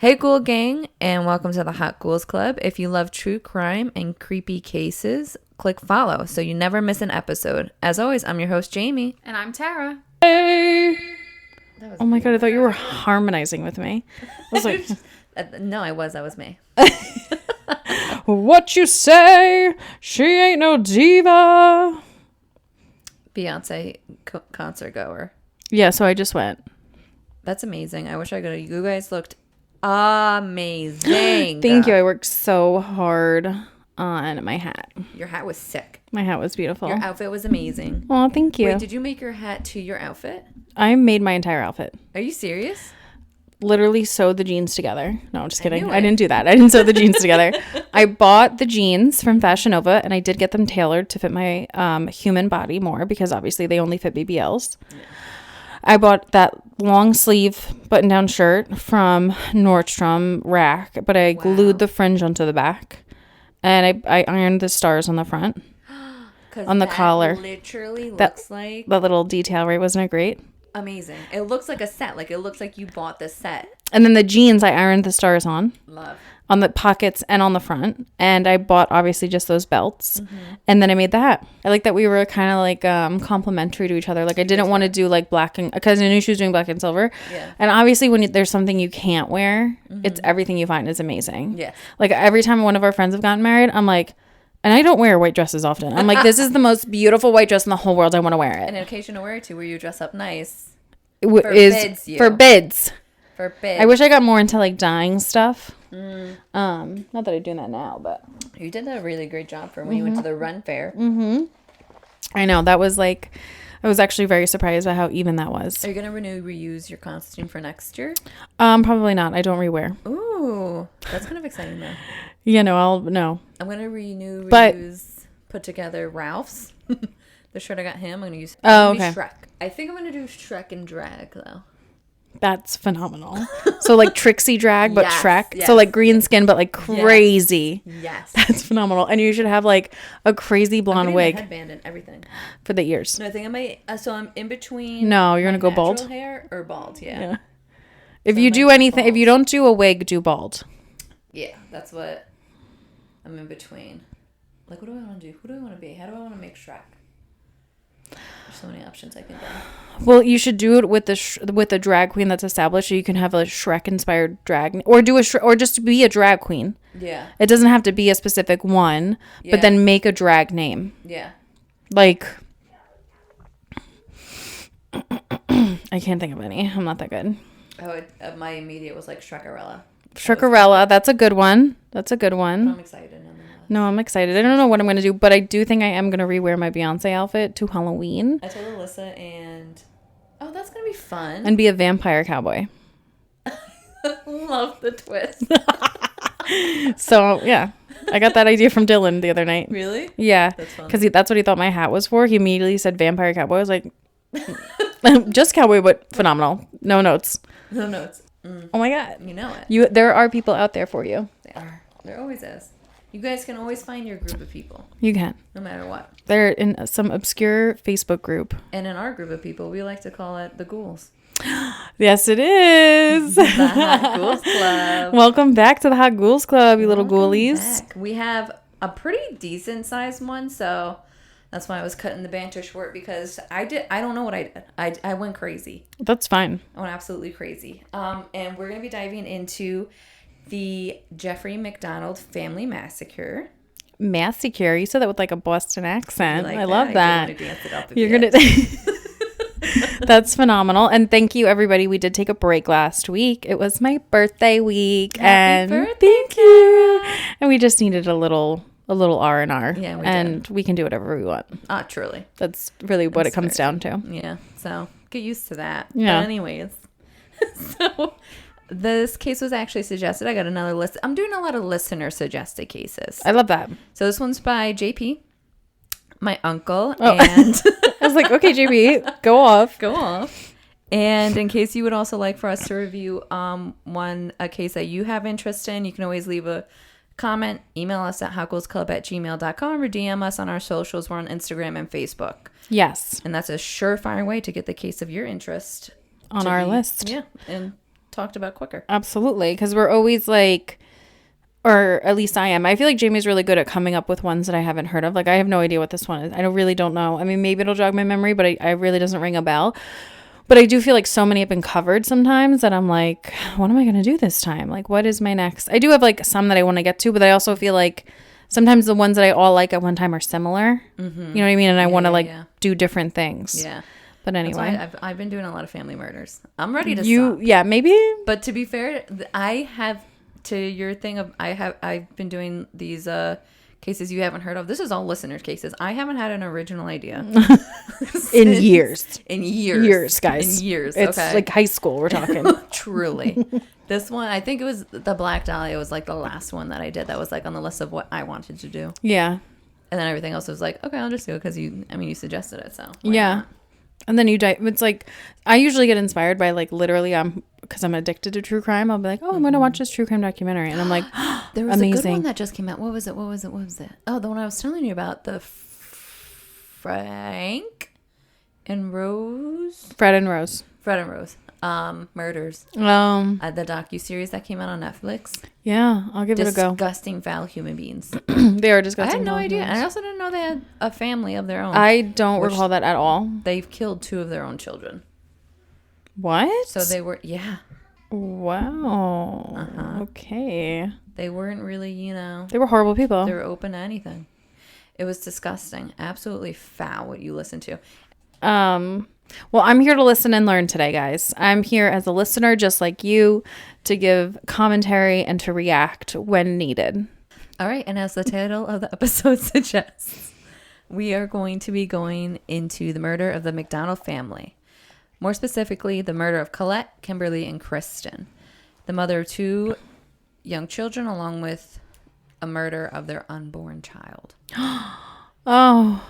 Hey Ghoul Gang, and welcome to the Hot Ghouls Club. If you love true crime and creepy cases, click follow so you never miss an episode. As always, I'm your host, Jamie. And I'm Tara. Hey! Oh my god, I thought you were harmonizing with me. I was like... No, I was me. What you say? She ain't no diva. Beyonce concert goer. Yeah, so I just went. That's amazing. I wish I could. You guys looked amazing. Thank you. I worked so hard on my hat. Your hat was sick. My hat was beautiful. Your outfit was amazing. Oh, thank you. Wait, did you make your hat to your outfit? I made my entire outfit. Are you serious? Literally sewed the jeans together. No, I'm just kidding. knew I it. didn't do that. I didn't sew the jeans together. I bought the jeans from Fashion Nova, and I did get them tailored to fit my human body more because obviously they only fit BBLs. Yeah. I bought that long sleeve button down shirt from Nordstrom Rack, but I glued the fringe onto the back, and I ironed the stars on the front, on the collar. Literally looks like that little detail, right? Wasn't it great? Amazing. It looks like a set. Like it looks like you bought the set. And then the jeans, I ironed the stars on. Love. On the pockets and on the front. And I bought obviously just those belts. Mm-hmm. And then I made the hat. I like that we were kind of like complimentary to each other. Like I didn't want to do like black and because I knew she was doing black and silver. Yeah. And obviously when there's something you can't wear, it's everything you find is amazing. Yeah. Like every time one of our friends have gotten married, I'm like, and I don't wear white dresses often. I'm like, this is the most beautiful white dress in the whole world. I want to wear it. An occasion to wear it to where you dress up nice. Forbids you. Forbids. I wish I got more into like dyeing stuff. Not that I'm doing that now, but you did a really great job for when you went to the run fair. I know that was like, I was actually very surprised by how even that was. Are you gonna reuse your costume for next year? Probably not. I don't rewear. Ooh, that's kind of exciting though. Yeah, no, I'm gonna put together Ralph's. The shirt I got him. I'm gonna use. Okay. Shrek. I think I'm gonna do Shrek and drag though. That's phenomenal. So like Trixie drag, but yes, Shrek. Yes. So like green skin, but like crazy. Yes. That's phenomenal. And you should have like a crazy blonde wig. Headband and everything. For the ears. No, I think I might. So I'm in between. No, you're gonna go bald. Hair or bald? Yeah. If you do anything, if you don't do a wig, do bald. Yeah, that's what I'm in between. Like, what do I want to do? Who do I want to be? How do I want to make Shrek? There's so many options I can do. Well, you should do it with the drag queen that's established, so you can have a Shrek inspired drag, or or just be a drag queen. Yeah. It doesn't have to be a specific one, but then make a drag name. Yeah. Like, I can't think of any. I'm not that good. Oh, my immediate was like Shrekarella. Shrekarella, that's a good one. That's a good one. I'm excited. No, I'm excited. I don't know what I'm going to do, but I do think I am going to rewear my Beyonce outfit to Halloween. I told Alyssa that's going to be fun. And be a vampire cowboy. Love the twist. So, yeah. I got that idea from Dylan the other night. Really? Yeah. Because that's what he thought my hat was for. He immediately said vampire cowboy. I was like, just cowboy, but phenomenal. No notes. No notes. Oh my God. You know it. There are people out there for you. They are. There always is. You guys can always find your group of people. You can. No matter what. They're in some obscure Facebook group. And in our group of people, we like to call it the Ghouls. Yes, it is. The Hot Ghouls Club. Welcome back to the Hot Ghouls Club, you little ghoulies. Back. We have a pretty decent sized one, so that's why I was cutting the banter short because I don't know what I did. I went crazy. That's fine. I went absolutely crazy. And we're going to be diving into the Jeffrey MacDonald family massacre. Massacre. You said that with like a Boston accent. Like I love that. You're going to dance it up. You're going to. That's phenomenal. And thank you, everybody. We did take a break last week. It was my birthday week. Happy birthday, thank you. And we just needed a little R&R. Yeah, we can do whatever we want. Truly. That's really what it comes down to. Yeah. So get used to that. Yeah. But anyways. So this case was actually suggested. I got another list. I'm doing a lot of listener suggested cases. I love that. So this one's by JP, my uncle. Oh. And I was like, okay, JP, go off. Go off. And in case you would also like for us to review a case that you have interest in, you can always leave a comment, email us at hotghouls@gmail.com or DM us on our socials. We're on Instagram and Facebook. Yes. And that's a surefire way to get the case of your interest on our list. Yeah. And talked about quicker. Absolutely, because we're always like, or at least I am. I feel like Jamie's really good at coming up with ones that I haven't heard of. Like, I have no idea what this one is. I really don't know. I mean, maybe it'll jog my memory, but I really doesn't ring a bell. But I do feel like so many have been covered sometimes that I'm like, what am I going to do this time? Like, what is my next? I do have like some that I want to get to, but I also feel like sometimes the ones that I all like at one time are similar. Mm-hmm. You know what I mean? And I want to do different things. Yeah. But anyway. I've been doing a lot of family murders. I'm ready to stop. Yeah, maybe. But to be fair, I have, to your thing of, I've been doing these cases you haven't heard of. This is all listeners' cases. I haven't had an original idea. In years. In years. Years, guys. In years. It's okay. like high school we're talking. Truly. This one, I think it was the Black Dahlia was like the last one that I did that was like on the list of what I wanted to do. Yeah. And then everything else was like, okay, I'll just do it because you suggested it. So yeah. Not? And then it's like, I usually get inspired by like literally, because I'm addicted to true crime. I'll be like, oh, I'm going to watch this true crime documentary. And I'm like, there was amazing. a good one that just came out. What was it? Oh, the one I was telling you about, the Frank and Rose. Fred and Rose. Murders. The docuseries that came out on Netflix. Yeah, I'll give it a go. Disgusting, foul human beings. They are disgusting. I had no idea. And I also didn't know they had a family of their own. I don't recall that at all. They've killed 2 of their own children. What? So they were, yeah. Wow. Uh-huh. Okay. They weren't really, They were horrible people. They were open to anything. It was disgusting. Absolutely foul what you listen to. Well, I'm here to listen and learn today, guys. I'm here as a listener, just like you, to give commentary and to react when needed. All right. And as the title of the episode suggests, we are going to be going into the murder of the MacDonald family. More specifically, the murder of Colette, Kimberly, and Kristen, the mother of 2 young children, along with a murder of their unborn child. Oh.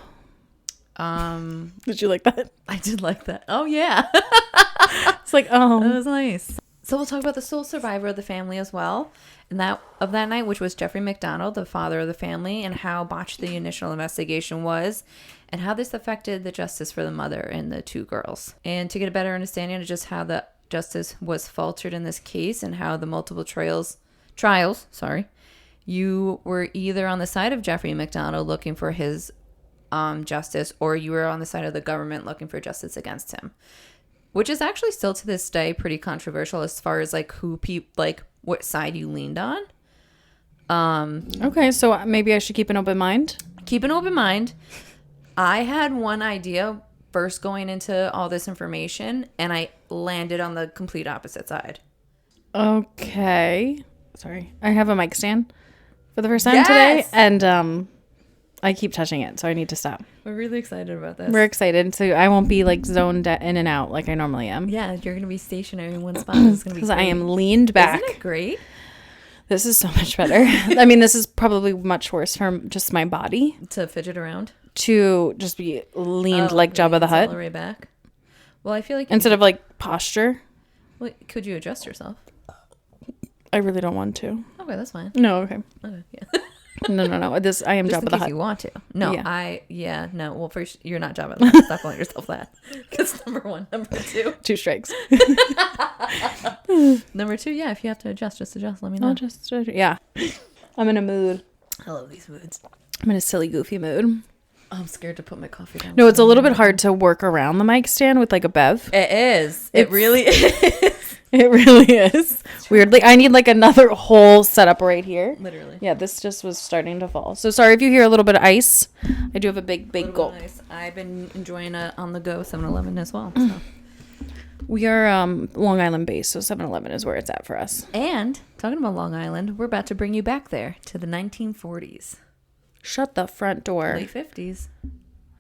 Did you like that? I did like that. Oh, yeah. It's like, oh. That was nice. So we'll talk about the sole survivor of the family as well. And that night, which was Jeffrey MacDonald, the father of the family, and how botched the initial investigation was, and how this affected the justice for the mother and the 2 girls. And to get a better understanding of just how the justice was faltered in this case and how the multiple trials, you were either on the side of Jeffrey MacDonald looking for his justice, or you were on the side of the government looking for justice against him, which is actually still to this day pretty controversial as far as like what side you leaned on. Okay, so maybe I should keep an open mind. Keep an open mind. I had one idea first going into all this information, and I landed on the complete opposite side. Okay. Sorry. I have a mic stand for the first time today, and I keep touching it, so I need to stop. We're really excited about this. We're excited, so I won't be like zoned in and out like I normally am. Yeah, you're going to be stationary in one spot. It's going to be because I am leaned back. Isn't it great? This is so much better. I mean, this is probably much worse for just my body. To fidget around? To just be leaned like Jabba the Hutt. All the way back. Well, I feel like... Instead of like posture. Well, could you adjust yourself? I really don't want to. Okay, that's fine. No, okay. Okay, yeah. No. I am just Jabba the Hutt. If you want to. No, yeah. No. Well, first, you're not Jabba the Hutt. Stop calling yourself that. That's number 1. Number 2. 2 strikes. Number 2, yeah. If you have to adjust, just adjust. Let me know. I'll just, yeah. I'm in a mood. I love these moods. I'm in a silly, goofy mood. I'm scared to put my coffee down. No, it's a little bit hard to work around the mic stand with like a bev. It is. It really is. It really is. Weirdly, I need like another whole setup right here. Literally. Yeah, this just was starting to fall. So sorry if you hear a little bit of ice. I do have a big gulp. Nice. I've been enjoying a on the go 7-Eleven as well. So. We are Long Island based, so 7-Eleven is where it's at for us. And talking about Long Island, we're about to bring you back there to the 1940s. Shut the front door. Late 50s.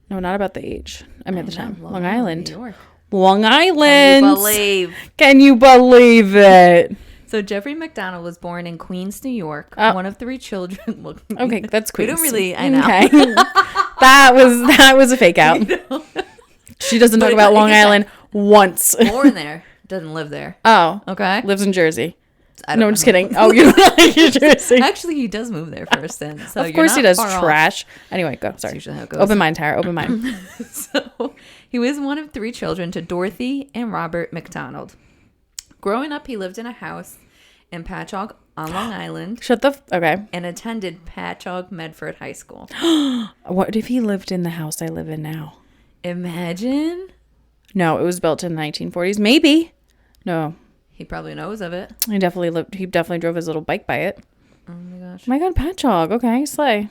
No, not about the age. I mean, at the time. Long Island. New York. Long Island. Can you believe it? So Jeffrey MacDonald was born in Queens, New York. One of 3 children. Look, okay, that's Queens. We don't really. I know. Okay. that was a fake out. She doesn't talk about Long Island once. Born there, doesn't live there. Oh, okay. Lives in Jersey. No, I'm just kidding. Oh, you don't like Jersey. Actually, he does move there first, then. So of course he does. Trash. Off. Anyway, go. Sorry. That's usually how it goes. Open mind, Tara. Open mind. So he was one of 3 children to Dorothy and Robert MacDonald. Growing up, he lived in a house in Patchogue on Long Island Okay. and attended Patchogue Medford High School. What if he lived in the house I live in now? Imagine. No, it was built in the 1940s. Maybe. No. He probably knows of it. He definitely drove his little bike by it. Oh my gosh. Oh my God, Patchogue. Okay, slay.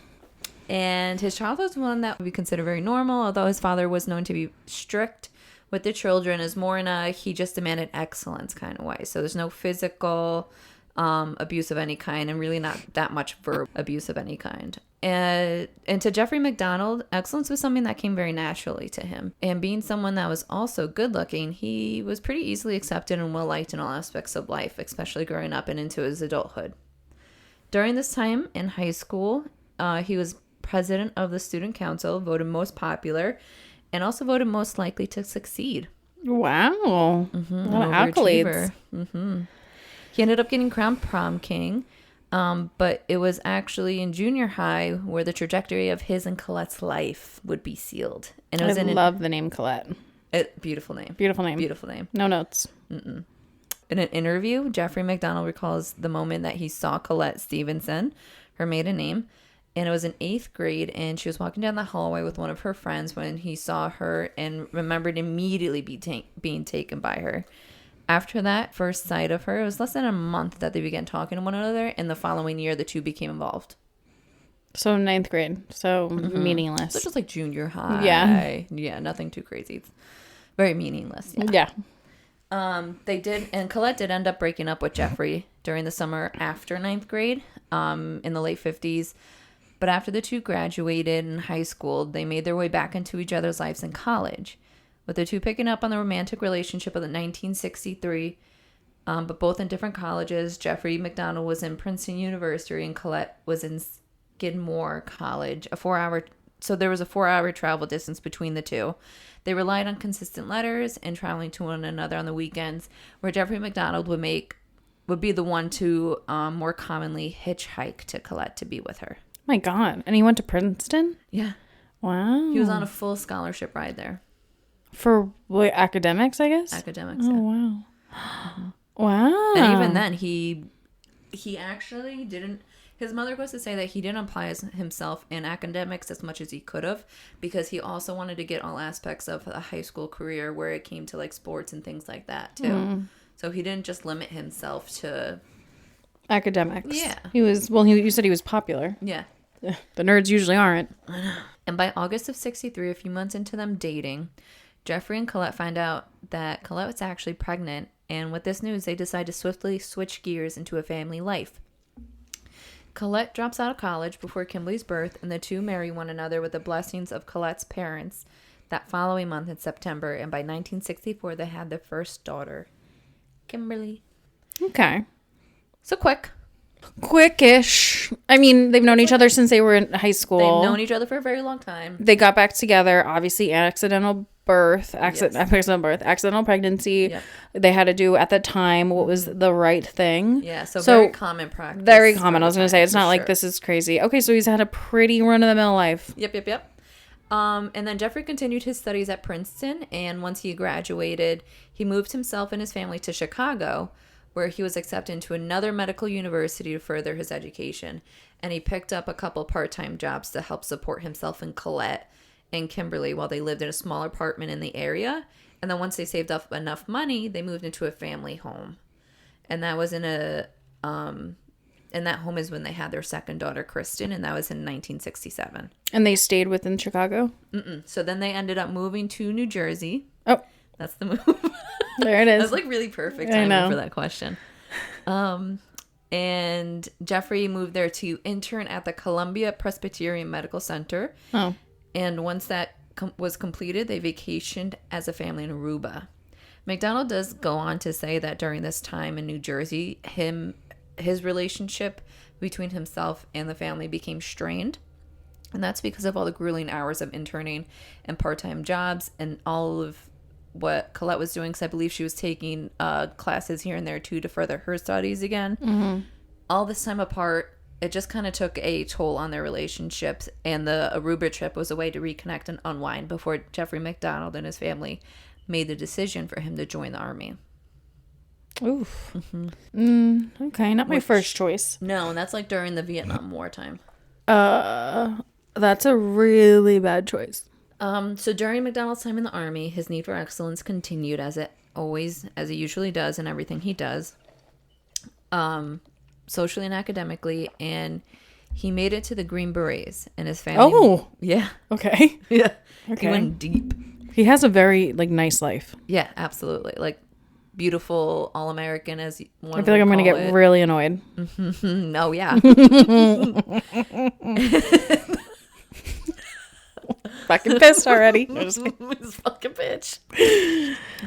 And his childhood was one that would be considered very normal, although his father was known to be strict with the children, is more in a he just demanded excellence kind of way. So there's no physical abuse of any kind, and really not that much verbal abuse of any kind. And to Jeffrey MacDonald, excellence was something that came very naturally to him. And being someone that was also good looking, he was pretty easily accepted and well liked in all aspects of life, especially growing up and into his adulthood. During this time in high school, he was president of the student council, voted most popular, and also voted most likely to succeed. Wow. A lot of accolades. He ended up getting crowned prom king, but it was actually in junior high where the trajectory of his and Colette's life would be sealed. And it was love the name Colette. Beautiful name. Beautiful name. Beautiful name. No notes. In an interview, Jeffrey MacDonald recalls the moment that he saw Colette Stevenson, her maiden name, and it was in 8th grade, and she was walking down the hallway with one of her friends when he saw her and remembered immediately being taken by her. After that first sight of her, it was less than a month that they began talking to one another, and the following year, the two became involved. So 9th grade. So meaningless. So just like junior high. Yeah. Yeah, nothing too crazy. It's very meaningless. Yeah. They did, and Colette did end up breaking up with Jeffrey during the summer after 9th grade, in the late 50s. But after the two graduated in high school, they made their way back into each other's lives in college, with the two picking up on the romantic relationship of the 1963, but both in different colleges. Jeffrey MacDonald was in Princeton University, and Colette was in Skidmore College, so there was a 4-hour travel distance between the two. They relied on consistent letters and traveling to one another on the weekends, where Jeffrey MacDonald would be the one to more commonly hitchhike to Colette to be with her. My God. And he went to Princeton? Yeah. Wow. He was on a full scholarship ride there. For what, academics, I guess? Academics, Oh, yeah. wow. Wow. And even then, he actually didn't... His mother goes to say that he didn't apply himself in academics as much as he could have, because he also wanted to get all aspects of a high school career where it came to like sports and things like that too. So he didn't just limit himself to academics. Yeah. You said he was popular. Yeah. The nerds usually aren't. And by August of 63, a few months into them dating, Jeffrey and Colette find out that Colette was actually pregnant, and with this news, they decide to swiftly switch gears into a family life. Colette drops out of college before Kimberly's birth, and the two marry one another with the blessings of Colette's parents that following month in September, and by 1964, they had their first daughter, Kimberly. Okay. So quick. Quickish. I mean, they've known each other since they were in high school. They've known each other for a very long time. They got back together, obviously accidental pregnancy. Yep. They had to do at the time what was the right thing. Yeah, so very common practice. Very common. I was going to say, it's not like this is crazy. Okay, so he's had a pretty run-of-the-mill life. Yep. And then Jeffrey continued his studies at Princeton, and once he graduated, he moved himself and his family to Chicago, where he was accepted into another medical university to further his education. And he picked up a couple part-time jobs to help support himself and Colette and Kimberly while they lived in a small apartment in the area. And then once they saved up enough money, they moved into a family home. And that was and that home is when they had their second daughter, Kristen, and that was in 1967. And they stayed within Chicago? So then they ended up moving to New Jersey. Oh. That's the move. There it is. That's like really perfect timing for that question. And Jeffrey moved there to intern at the Columbia Presbyterian Medical Center. Oh. And once that was completed, they vacationed as a family in Aruba. MacDonald does go on to say that during this time in New Jersey, his relationship between himself and the family became strained. And that's because of all the grueling hours of interning and part-time jobs and all of what Colette was doing, because I believe she was taking classes here and there too to further her studies again. Mm-hmm. All this time apart, it just kind of took a toll on their relationships, and the Aruba trip was a way to reconnect and unwind before Jeffrey MacDonald and his family made the decision for him to join the army. Oof. Okay, not my first choice. No, and that's like during the Vietnam War time. That's a really bad choice. So during MacDonald's time in the Army, his need for excellence continued as it usually does in everything he does, socially and academically, and he made it to the Green Berets, and his family. Oh, yeah, okay, yeah. okay. He went deep. He has a very nice life. Yeah, absolutely. Like beautiful, all-American as one. I feel like I'm gonna get really annoyed. Oh yeah. Fucking pissed already. This fucking bitch.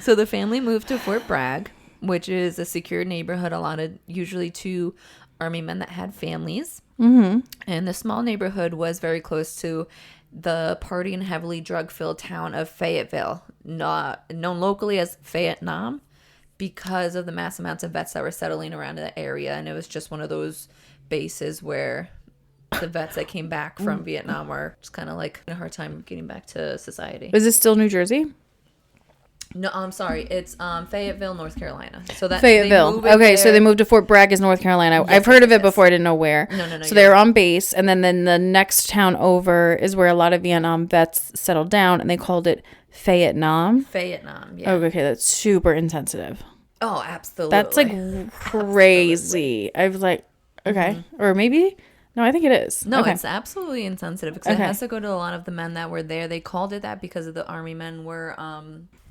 So the family moved to Fort Bragg, which is a secure neighborhood allotted usually to Army men that had families. Mm-hmm. And the small neighborhood was very close to the party and heavily drug-filled town of Fayetteville, not known locally as Vietnam, because of the mass amounts of vets that were settling around the area. And it was just one of those bases where the vets that came back from Vietnam were just kind of like a hard time getting back to society. Is this still New Jersey? No, I'm sorry. It's Fayetteville, North Carolina. So that Fayetteville. Okay, so they moved to Fort Bragg, is North Carolina. I've heard of it before. I didn't know where. No. So they were on base, and then the next town over is where a lot of Vietnam vets settled down, and they called it Vietnam. Vietnam. Yeah. Oh, okay, that's super insensitive. Oh, absolutely. That's like crazy. I was like, okay, or maybe. No, I think it is. No, okay. It's absolutely insensitive because it has to go to a lot of the men that were there. They called it that because of the Army men were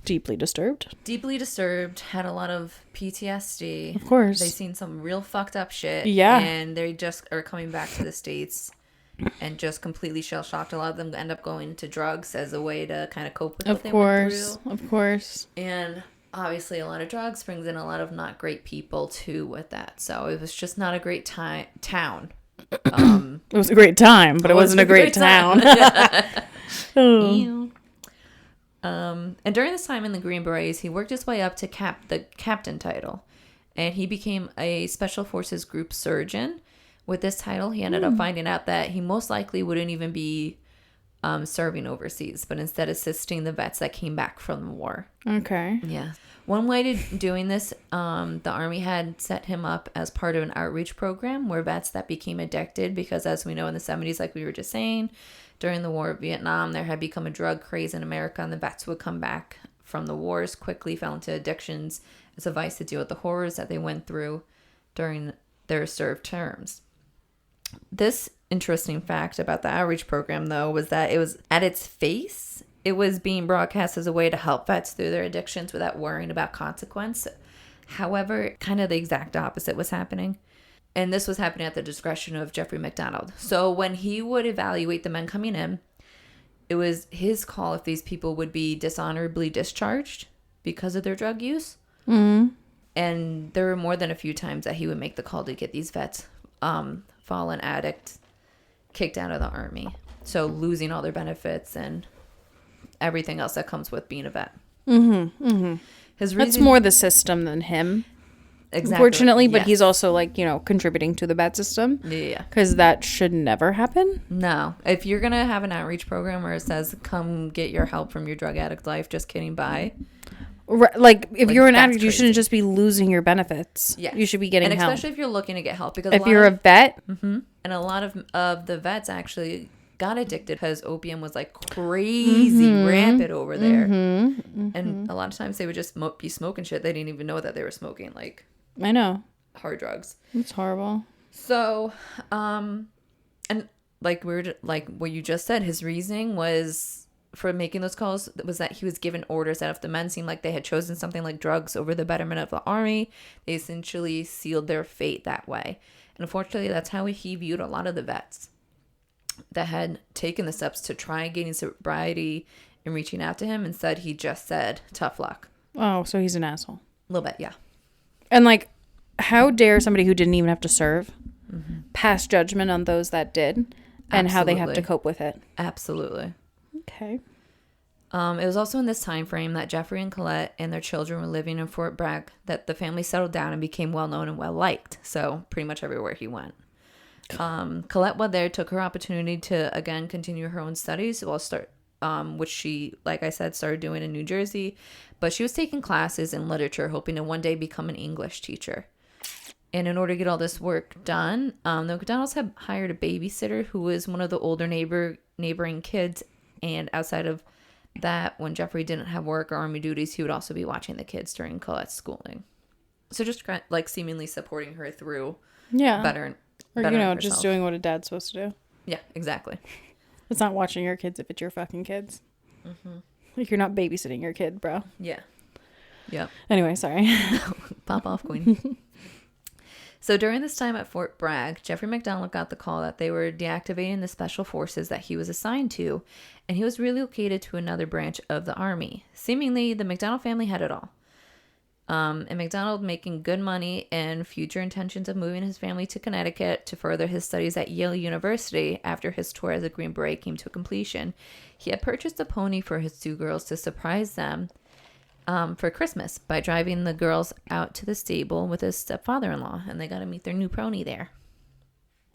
deeply disturbed, had a lot of PTSD. Of course. They've seen some real fucked up shit. Yeah. And they just are coming back to the States and just completely shell-shocked. A lot of them end up going to drugs as a way to kind of cope with what they went through. Of course. And obviously a lot of drugs brings in a lot of not great people too with that. So it was just not a great town. It was a great time, but it wasn't a great town. Oh. And during this time in the Green Berets, he worked his way up to the captain title, and he became a Special Forces Group surgeon. With this title, he ended up finding out that he most likely wouldn't even be serving overseas, but instead assisting the vets that came back from the war. Okay. Yeah. One way to doing this, the Army had set him up as part of an outreach program where vets that became addicted, because as we know in the 70s, like we were just saying, during the War of Vietnam, there had become a drug craze in America, and the vets would come back from the wars, quickly fell into addictions as a vice to deal with the horrors that they went through during their served terms. This interesting fact about the outreach program, though, was that it was at its face, it was being broadcast as a way to help vets through their addictions without worrying about consequence. However, kind of the exact opposite was happening. And this was happening at the discretion of Jeffrey MacDonald. So when he would evaluate the men coming in, it was his call if these people would be dishonorably discharged because of their drug use. Mm-hmm. And there were more than a few times that he would make the call to get these vets, fallen addict, kicked out of the Army. So losing all their benefits and everything else that comes with being a vet. Mm-hmm. Mm-hmm. That's more the system than him. Exactly. Unfortunately, but he's also contributing to the bad system. Yeah. Because that should never happen. No. If you're going to have an outreach program where it says, come get your help from your drug addict life, just kidding, bye. Right, if you're an addict, you shouldn't just be losing your benefits. Yeah. You should be getting help. And especially if you're looking to get help. Because if you're a vet. Mm-hmm, and a lot of the vets actually got addicted because opium was crazy rampant over there. Mm-hmm, mm-hmm. And a lot of times they would just be smoking shit. They didn't even know that they were smoking I know. Hard drugs. It's horrible. So, and what you just said, his reasoning was for making those calls was that he was given orders that if the men seemed like they had chosen something like drugs over the betterment of the Army, they essentially sealed their fate that way. And unfortunately, that's how he viewed a lot of the vets that had taken the steps to try gaining sobriety and reaching out to him. Instead, he just said, tough luck. Oh, so he's an asshole. A little bit, yeah. And how dare somebody who didn't even have to serve pass judgment on those that did and how they have to cope with it? Absolutely. Okay. It was also in this time frame that Jeffrey and Colette and their children were living in Fort Bragg that the family settled down and became well known and well liked. So pretty much everywhere he went. Colette, while there, took her opportunity to again continue her own studies while which she, like I said, started doing in New Jersey. But she was taking classes in literature, hoping to one day become an English teacher. And in order to get all this work done, the MacDonalds had hired a babysitter who was one of the older neighboring kids. And outside of that, when Jeffrey didn't have work or army duties, he would also be watching the kids during Colette's schooling. So just like seemingly supporting her through better or herself. Just doing what a dad's supposed to do. Yeah, exactly. It's not watching your kids if it's your fucking kids. Like, you're not babysitting your kid, bro. Yeah. Yep. Anyway, sorry. Pop off, queen. So during this time at Fort Bragg, Jeffrey MacDonald got the call that they were deactivating the special forces that he was assigned to, and he was relocated to another branch of the army. Seemingly, the MacDonald family had it all. And MacDonald making good money and future intentions of moving his family to Connecticut to further his studies at Yale University after his tour as a Green Beret came to completion. He had purchased a pony for his two girls to surprise them for Christmas by driving the girls out to the stable with his stepfather-in-law, and they got to meet their new pony there.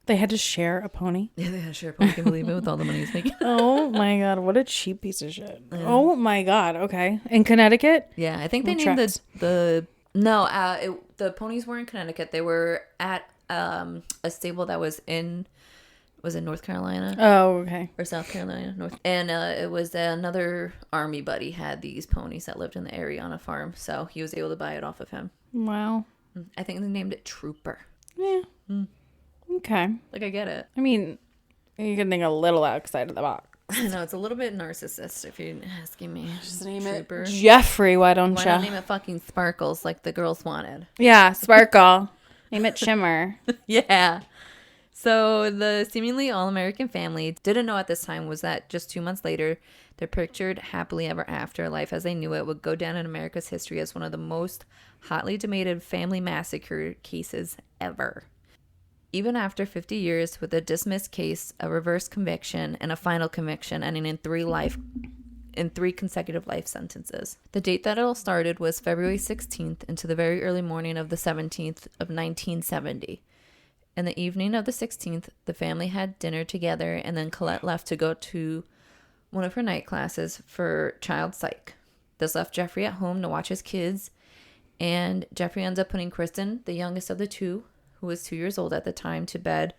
They had to share a pony? Yeah, they had to share a pony. I can believe it with all the money he's making. Oh my God, what a cheap piece of shit. Yeah. Oh my God, okay. In Connecticut? Yeah, I think they named the ponies were in Connecticut. They were at a stable that was in North Carolina? Oh, okay. Or South Carolina. And it was another army buddy had these ponies that lived in the area on a farm. So he was able to buy it off of him. Wow. I think they named it Trooper. Yeah. Okay. Like, I get it. I mean, you can think a little outside of the box. I know, it's a little bit narcissist if you're asking me. Just name Trooper. it Jeffrey, why don't Why you? not name it fucking Sparkles like the girls wanted? Yeah, Sparkle. Name it Shimmer. Yeah. So the seemingly all-American family didn't know at this time was that just 2 months later, their pictured happily ever after life as they knew it would go down in America's history as one of the most hotly debated family massacre cases ever. Even after 50 years with a dismissed case, a reverse conviction, and a final conviction ending in three consecutive life sentences. The date that it all started was February 16th into the very early morning of the 17th of 1970. In the evening of the 16th, the family had dinner together, and then Colette left to go to one of her night classes for child psych. This left Jeffrey at home to watch his kids, and Jeffrey ends up putting Kristen, the youngest of the two, who was 2 years old at the time, to bed,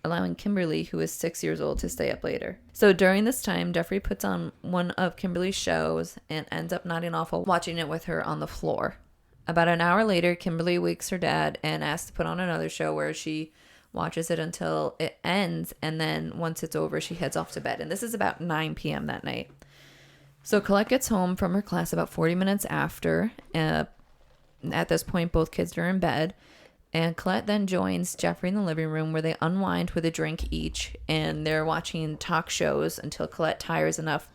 allowing Kimberly, who was 6 years old, to stay up later. So during this time, Jeffrey puts on one of Kimberly's shows and ends up nodding off while watching it with her on the floor. About an hour later, Kimberly wakes her dad and asks to put on another show where she watches it until it ends, and then once it's over, she heads off to bed. And this is about 9 p.m. that night. So Colette gets home from her class about 40 minutes after. At this point, both kids are in bed. And Colette then joins Jeffrey in the living room where they unwind with a drink each. And they're watching talk shows until Colette tires enough,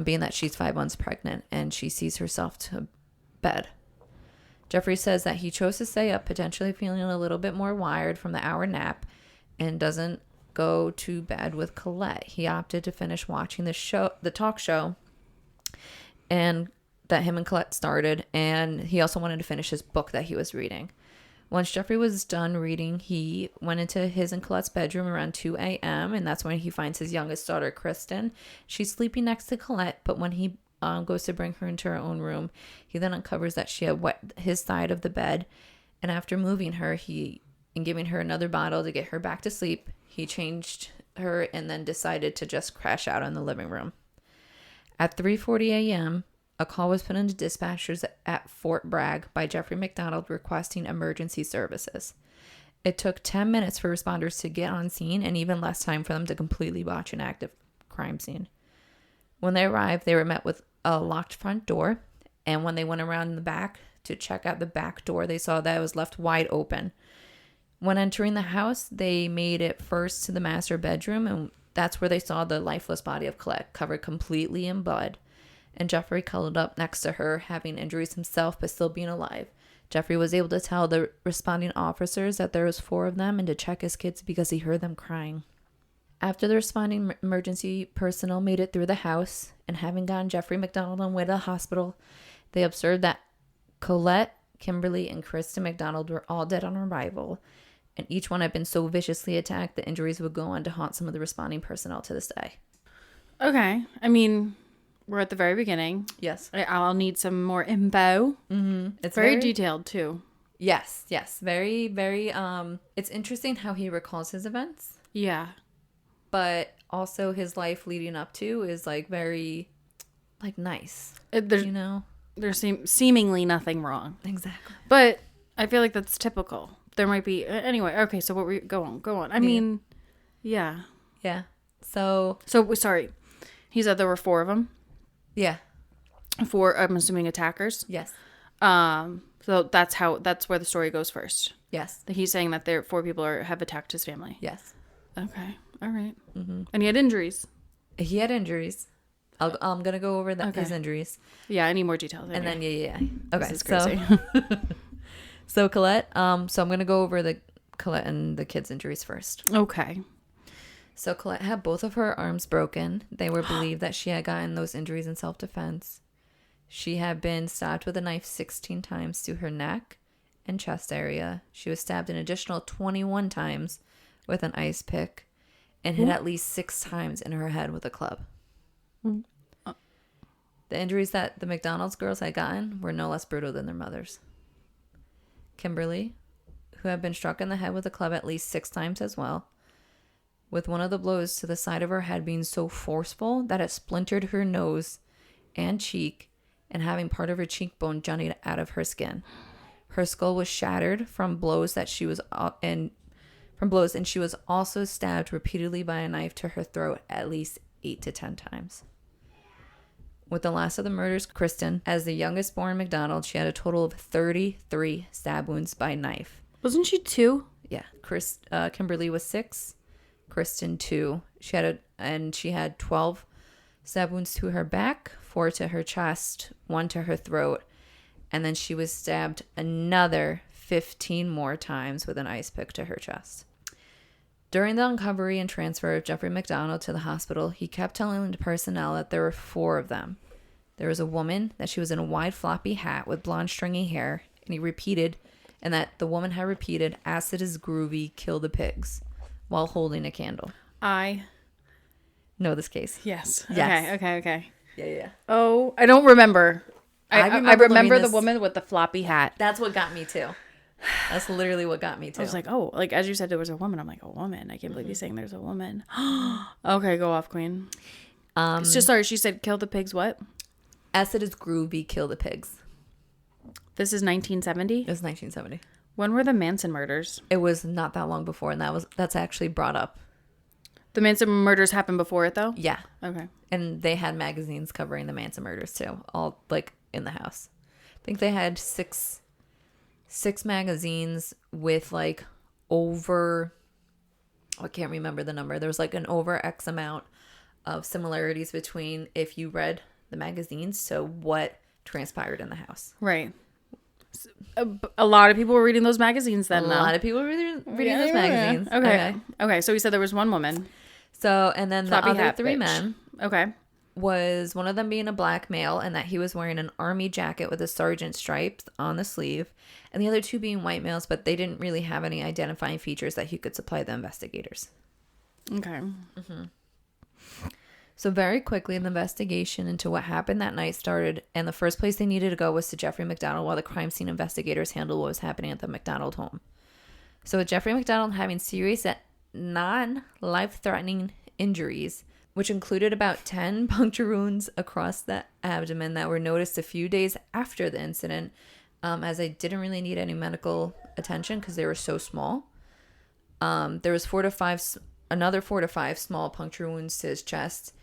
being that she's 5 months pregnant, and she sees herself to bed. Jeffrey says that he chose to stay up, potentially feeling a little bit more wired from the hour nap, and doesn't go to bed with Colette. He opted to finish watching the talk show, and that him and Colette started, and he also wanted to finish his book that he was reading. Once Jeffrey was done reading, he went into his and Colette's bedroom around 2 a.m., and that's when he finds his youngest daughter, Kristen. She's sleeping next to Colette, but when he goes to bring her into her own room, he then uncovers that she had wet his side of the bed, and after moving her, and giving her another bottle to get her back to sleep, he changed her and then decided to just crash out in the living room. At 3:40 a.m., a call was put into dispatchers at Fort Bragg by Jeffrey MacDonald requesting emergency services. It took 10 minutes for responders to get on scene and even less time for them to completely watch an active crime scene. When they arrived, they were met with a locked front door, and when they went around the back to check out the back door, they saw that it was left wide open. When entering the house, they made it first to the master bedroom, and that's where they saw the lifeless body of Colette, covered completely in blood. And Jeffrey cuddled up next to her, having injuries himself but still being alive. Jeffrey was able to tell the responding officers that there was 4 of them and to check his kids because he heard them crying. After the responding emergency personnel made it through the house, and having gotten Jeffrey MacDonald on the way to the hospital, they observed that Colette, Kimberly, and Kristen MacDonald were all dead on arrival, and each one had been so viciously attacked that injuries would go on to haunt some of the responding personnel to this day. Okay. I mean, we're at the very beginning. Yes. I'll need some more info. It's Very detailed, too. Yes. Very, very, it's interesting how he recalls his events. Yeah. But also his life leading up to is, like, very, like, nice. There's, you know? There's seemingly nothing wrong. Exactly. But I feel like that's typical. There might be... Anyway, okay, so what were you... Go on. I mean, yeah. Yeah. So, sorry. He said there were 4 of them? Yeah. 4, I'm assuming, attackers? Yes. So that's where the story goes first. Yes. He's saying that 4 people have attacked his family. Yes. Okay. All right. Mm-hmm. And he had injuries. He had injuries. I'm going to go over his injuries. Yeah, I need more details. And then, yeah. Okay, this is crazy. So Colette, so I'm going to go over the Colette and the kids' injuries first. Okay. So Colette had both of her arms broken. They were believed that she had gotten those injuries in self-defense. She had been stabbed with a knife 16 times to her neck and chest area. She was stabbed an additional 21 times with an ice pick and hit at least 6 times in her head with a club. The injuries that the MacDonald's girls had gotten were no less brutal than their mothers. Kimberly, who had been struck in the head with a club at least 6 times as well, with one of the blows to the side of her head being so forceful that it splintered her nose and cheek and having part of her cheekbone jutting out of her skin. Her skull was shattered from blows and she was also stabbed repeatedly by a knife to her throat at least 8 to 10 times. With the last of the murders, Kristen, as the youngest born MacDonald, she had a total of 33 stab wounds by knife. Wasn't she 2? Yeah. Kimberly was 6. Kristen 2. She had 12 stab wounds to her back, 4 to her chest, 1 to her throat, and then she was stabbed another 15 more times with an ice pick to her chest. During the uncovery and transfer of Jeffrey MacDonald to the hospital, he kept telling the personnel that there were 4 of them. There was a woman, that she was in a wide floppy hat with blonde stringy hair, and that the woman had repeated, "Acid is groovy, kill the pigs," while holding a candle. I know this case. Yes. Yes. Okay. Yeah. Oh, I don't remember. I remember the woman with the floppy hat. That's what got me too. That's literally what got me too. I was like, oh, like as you said, there was a woman. I'm like, a woman. I can't believe you're saying there's a woman. Okay, go off, Queen. Sorry, she said kill the pigs. What? Acid is groovy, kill the pigs. This is 1970? It was 1970. When were the Manson murders? It was not that long before, and that's actually brought up. The Manson murders happened before it, though? Yeah. Okay. And they had magazines covering the Manson murders, too, all, like, in the house. I think they had six magazines with, like, over... I can't remember the number. There was, like, an over X amount of similarities between if you read the magazines to what transpired in the house. Right. A lot of people were reading those magazines then, though. A lot of people were reading those magazines. Okay, so we said there was one woman. So, and then Floppy the other 3 bitch. men. Okay. Was one of them being a black male and that he was wearing an army jacket with a sergeant stripe on the sleeve, and the other 2 being white males, but they didn't really have any identifying features that he could supply the investigators. Okay. Mm-hmm. So very quickly, the investigation into what happened that night started, and the first place they needed to go was to Jeffrey MacDonald while the crime scene investigators handled what was happening at the MacDonald home. So with Jeffrey MacDonald having serious non-life-threatening injuries, which included about 10 puncture wounds across the abdomen that were noticed a few days after the incident, as they didn't really need any medical attention because they were so small. There was another 4 to 5 small puncture wounds to his chest,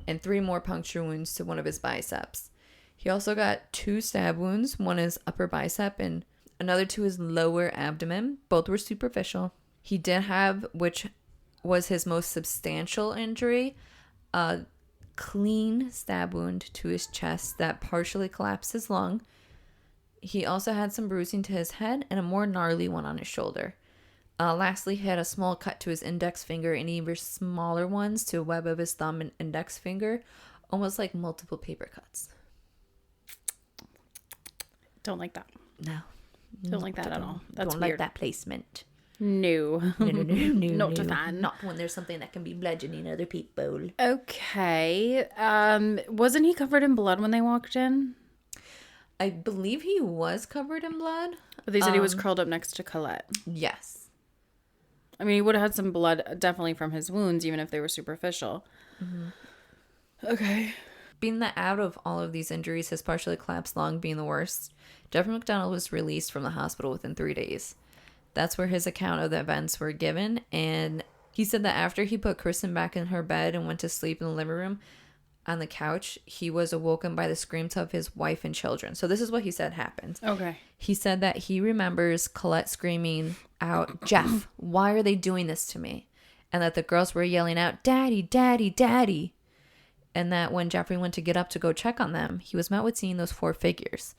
and 3 more puncture wounds to one of his biceps. He also got 2 stab wounds, one is upper bicep and another to his lower abdomen. Both were superficial. He did have, which was his most substantial injury, a clean stab wound to his chest that partially collapsed his lung. He also had some bruising to his head and a more gnarly one on his shoulder. Lastly, he had a small cut to his index finger and even smaller ones to a web of his thumb and index finger, almost like multiple paper cuts. Don't like that. No. Don't like that at all. That's don't weird. like that placement. No. Not a fan. Not when there's something that can be bludgeoning other people. Okay. Wasn't he covered in blood when they walked in? I believe he was covered in blood. They said he was curled up next to Colette. Yes. I mean, he would have had some blood definitely from his wounds, even if they were superficial. Okay. Being that out of all of these injuries, his partially collapsed lung being the worst, Jeffrey MacDonald was released from the hospital within 3 days. That's where his account of the events were given, and he said that after he put Kristen back in her bed and went to sleep in the living room on the couch, he was awoken by the screams of his wife and children. So this is what he said happened. Okay. He said that he remembers Colette screaming out, "Jeff, why are they doing this to me?" And that the girls were yelling out, "Daddy, Daddy, Daddy." And that when Jeffrey went to get up to go check on them, he was met with seeing those 4 figures.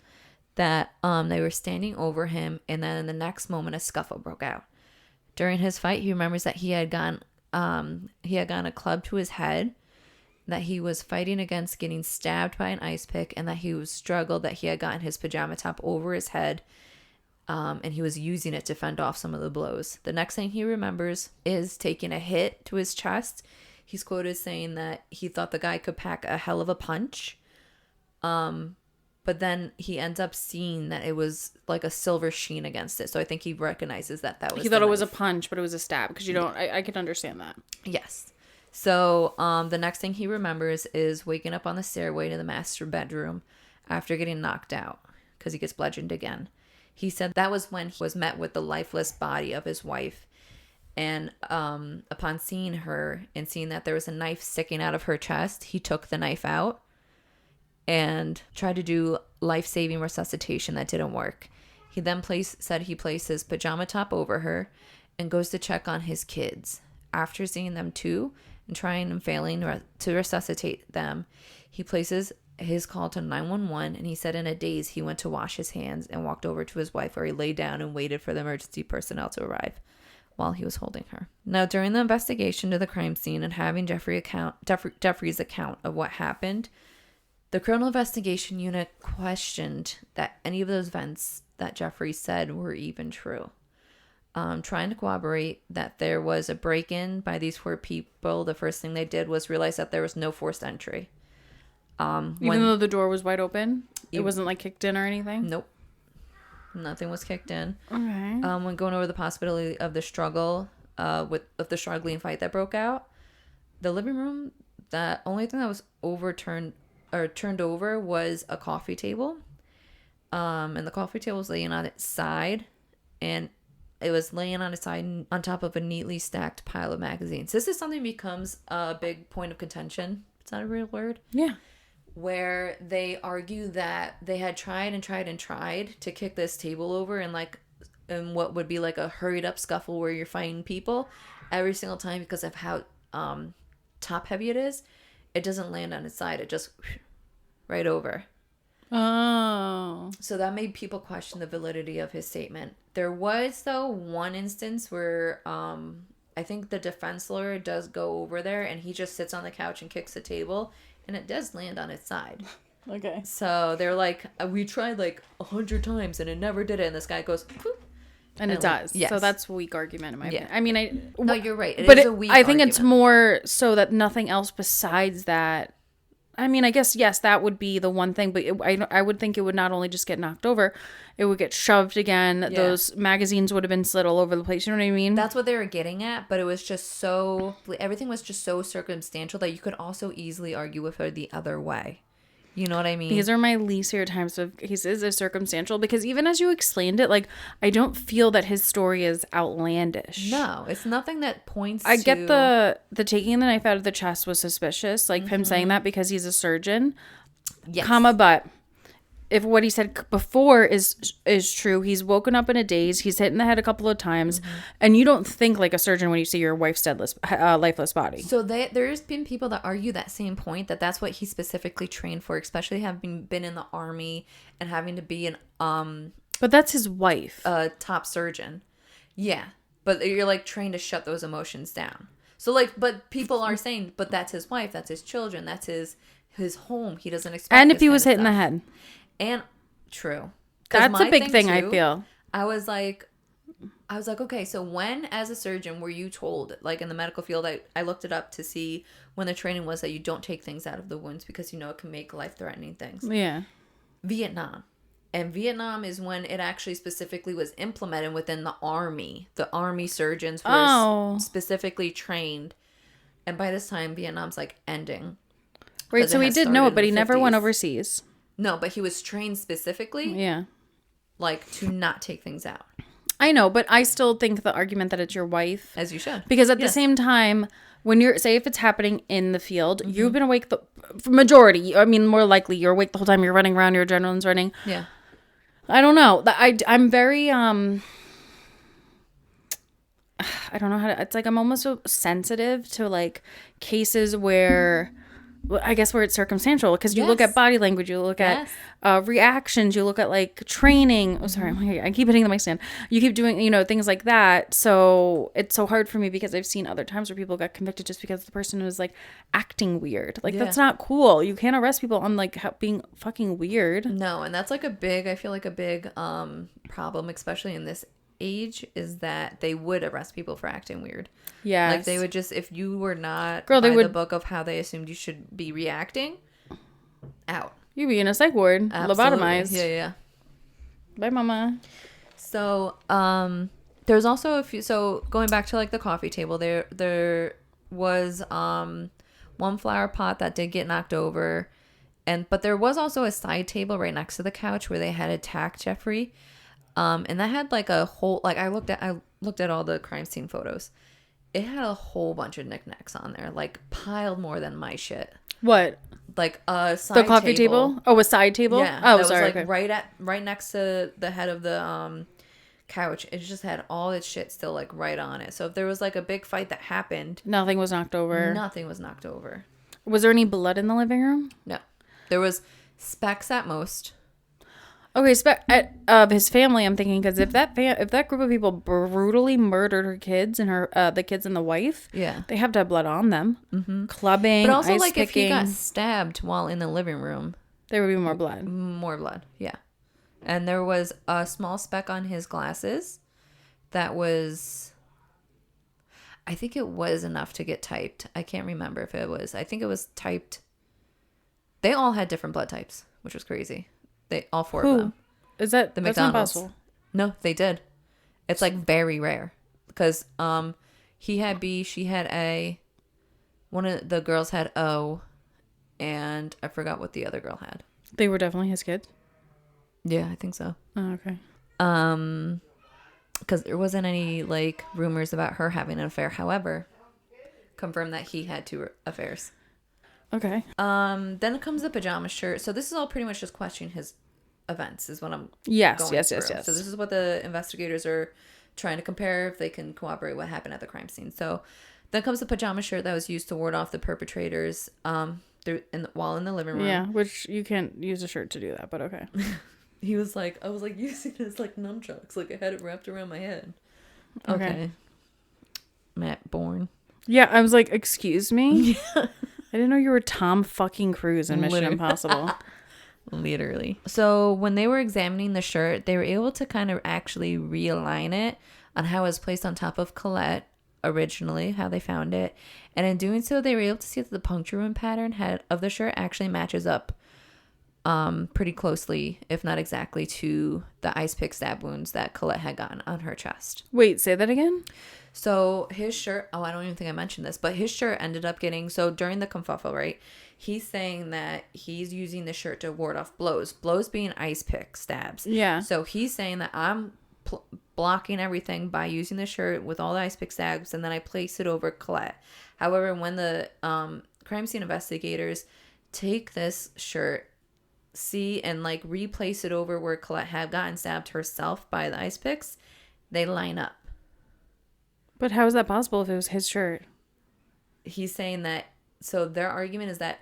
That they were standing over him, and then in the next moment, a scuffle broke out. During his fight, he remembers that he had gotten a club to his head, that he was fighting against getting stabbed by an ice pick, and that he was struggled that he had gotten his pajama top over his head, and he was using it to fend off some of the blows. The next thing he remembers is taking a hit to his chest. He's quoted saying that he thought the guy could pack a hell of a punch. But then he ends up seeing that it was like a silver sheen against it. So I think he recognizes that was. He thought it was a punch, but it was a stab. Because you don't. I could understand that. Yes. So the next thing he remembers is waking up on the stairway to the master bedroom after getting knocked out because he gets bludgeoned again. He said that was when he was met with the lifeless body of his wife. And upon seeing her and seeing that there was a knife sticking out of her chest, he took the knife out and tried to do life-saving resuscitation. That didn't work. He then said he placed his pajama top over her and goes to check on his kids. After seeing them too and trying and failing to resuscitate them, he places his call to 911, and he said in a daze he went to wash his hands and walked over to his wife where he lay down and waited for the emergency personnel to arrive while he was holding her. Now, during the investigation to the crime scene and having Jeffrey's account of what happened, the criminal investigation unit questioned that any of those events that Jeffrey said were even true. Trying to corroborate that there was a break-in by these 4 people, the first thing they did was realize that there was no forced entry. Even though the door was wide open? It wasn't like kicked in or anything? Nope. Nothing was kicked in. Okay. When going over the possibility of the struggle, of the struggling fight that broke out, the living room, the only thing that was turned over was a coffee table. And the coffee table was laying on its side, and it was laying on its side on top of a neatly stacked pile of magazines. This is something that becomes a big point of contention. It's not a real word. Yeah. Where they argue that they had tried to kick this table over in what would be like a hurried up scuffle where you're fighting people every single time, because of how top heavy it is. It doesn't land on its side. It just right over. Oh. So that made people question the validity of his statement. There was, though, one instance where I think the defense lawyer does go over there and he just sits on the couch and kicks the table, and it does land on its side. Okay. So they're like, we tried 100 times and it never did it. And this guy goes, "Poop." And it does. Yes. So that's a weak argument in my opinion. I mean, No, you're right. It but is a weak I think argument. it's more so that nothing else besides that. I mean, I guess, yes, that would be the one thing, but I would think it would not only just get knocked over, it would get shoved again. Yeah. Those magazines would have been slid all over the place. You know what I mean? That's what they were getting at, but it was just everything was just so circumstantial that you could also easily argue with her the other way. You know what I mean? These are my least favorite types of cases of circumstantial, because even as you explained it, I don't feel that his story is outlandish. No, it's nothing that points to... I get the taking the knife out of the chest was suspicious, him saying that because he's a surgeon. Yes. But if what he said before is true, he's woken up in a daze, he's hit in the head a couple of times, and you don't think like a surgeon when you see your wife's lifeless body. So there's been people that argue that same point, that's what he specifically trained for, especially having been in the army and having to be But that's his wife. A top surgeon. Yeah, but you're trained to shut those emotions down. So but people are saying, but that's his wife, that's his children, that's his home. He doesn't expect. And if he was hit in the head. And true. That's a big thing, I feel. I was like, I was like, okay, so when, as a surgeon, were you told, like in the medical field, I looked it up to see when the training was that you don't take things out of the wounds because, it can make life-threatening things. Yeah. Vietnam. And Vietnam is when it actually specifically was implemented within the army. The army surgeons were specifically trained. And by this time, Vietnam's like ending. Right, so he did know it, but he never went overseas. No, but he was trained specifically. Yeah. Like, to not take things out. I know, but I still think the argument that it's your wife. As you should. Because at the same time, when you're, say if it's happening in the field, you've been awake for majority. I mean, more likely you're awake the whole time. You're running around, your adrenaline's running. Yeah. I don't know. I'm very, I don't know how to, it's like I'm almost so sensitive to like cases where, I guess where it's circumstantial, because you look at body language, you look at reactions, you look at like training. Oh, sorry, I keep hitting the mic stand. You keep doing, things like that. So it's so hard for me because I've seen other times where people got convicted just because the person was like acting weird. Like that's not cool. You can't arrest people on like being fucking weird. No, and that's like I feel like a big problem, especially in this age, is that they would arrest people for acting weird. Yeah, like they would just, if you were not by the book of how they assumed you should be reacting, out. You'd be in a psych ward, lobotomized. Yeah. Bye, mama. So, there's also a few. So going back to like the coffee table, there was one flower pot that did get knocked over, but there was also a side table right next to the couch where they had attacked Jeffrey. And that had like a whole, like I looked at all the crime scene photos. It had a whole bunch of knickknacks on there, like piled more than my shit. What? Like a side the coffee table? Oh, a side table? Yeah. Oh, that sorry. Was like right next to the head of the couch. It just had all its shit still like right on it. So if there was like a big fight that happened, nothing was knocked over. Nothing was knocked over. Was there any blood in the living room? No. There was specks at most. Okay, of his family, I'm thinking, because if that group of people brutally murdered her kids and the kids and the wife, they have to have blood on them. Mm-hmm. Clubbing, but also ice like picking. If he got stabbed while in the living room, there would be more blood. More blood, yeah. And there was a small speck on his glasses that was, I think it was enough to get typed. I can't remember if it was. I think it was typed. They all had different blood types, which was crazy. All four of them. Is that the McDonald's? Not no, they did. It's like very rare because he had B, she had A, one of the girls had O, and I forgot what the other girl had. They were definitely his kids. Yeah, I think so. Oh, okay. Because there wasn't any like rumors about her having an affair. However, confirmed that he had 2 affairs. Okay. Then comes the pajama shirt. So this is all pretty much just questioning his events, is what I'm Yes. So this is what the investigators are trying to compare if they can corroborate what happened at the crime scene. So then comes the pajama shirt that was used to ward off the perpetrators while in the living room. Yeah, which you can't use a shirt to do that, but okay. I was like using it as like nunchucks. Like I had it wrapped around my head. Okay. Matt Bourne. Yeah, I was like, excuse me? Yeah. I didn't know you were Tom fucking Cruise in Mission Impossible. Literally. So when they were examining the shirt, they were able to kind of actually realign it on how it was placed on top of Colette originally, how they found it. And in doing so, they were able to see that the puncture wound pattern of the shirt actually matches up pretty closely, if not exactly, to the ice pick stab wounds that Colette had gotten on her chest. Wait, say that again? So his shirt, I don't even think I mentioned this, but his shirt ended up getting, so during the kerfuffle, right, he's saying that he's using the shirt to ward off blows being ice pick stabs. Yeah. So he's saying that I'm blocking everything by using the shirt with all the ice pick stabs, and then I place it over Colette. However, when the crime scene investigators take this shirt, see and like replace it over where Colette had gotten stabbed herself by the ice picks, they line up. But how is that possible if it was his shirt? He's saying that, so their argument is that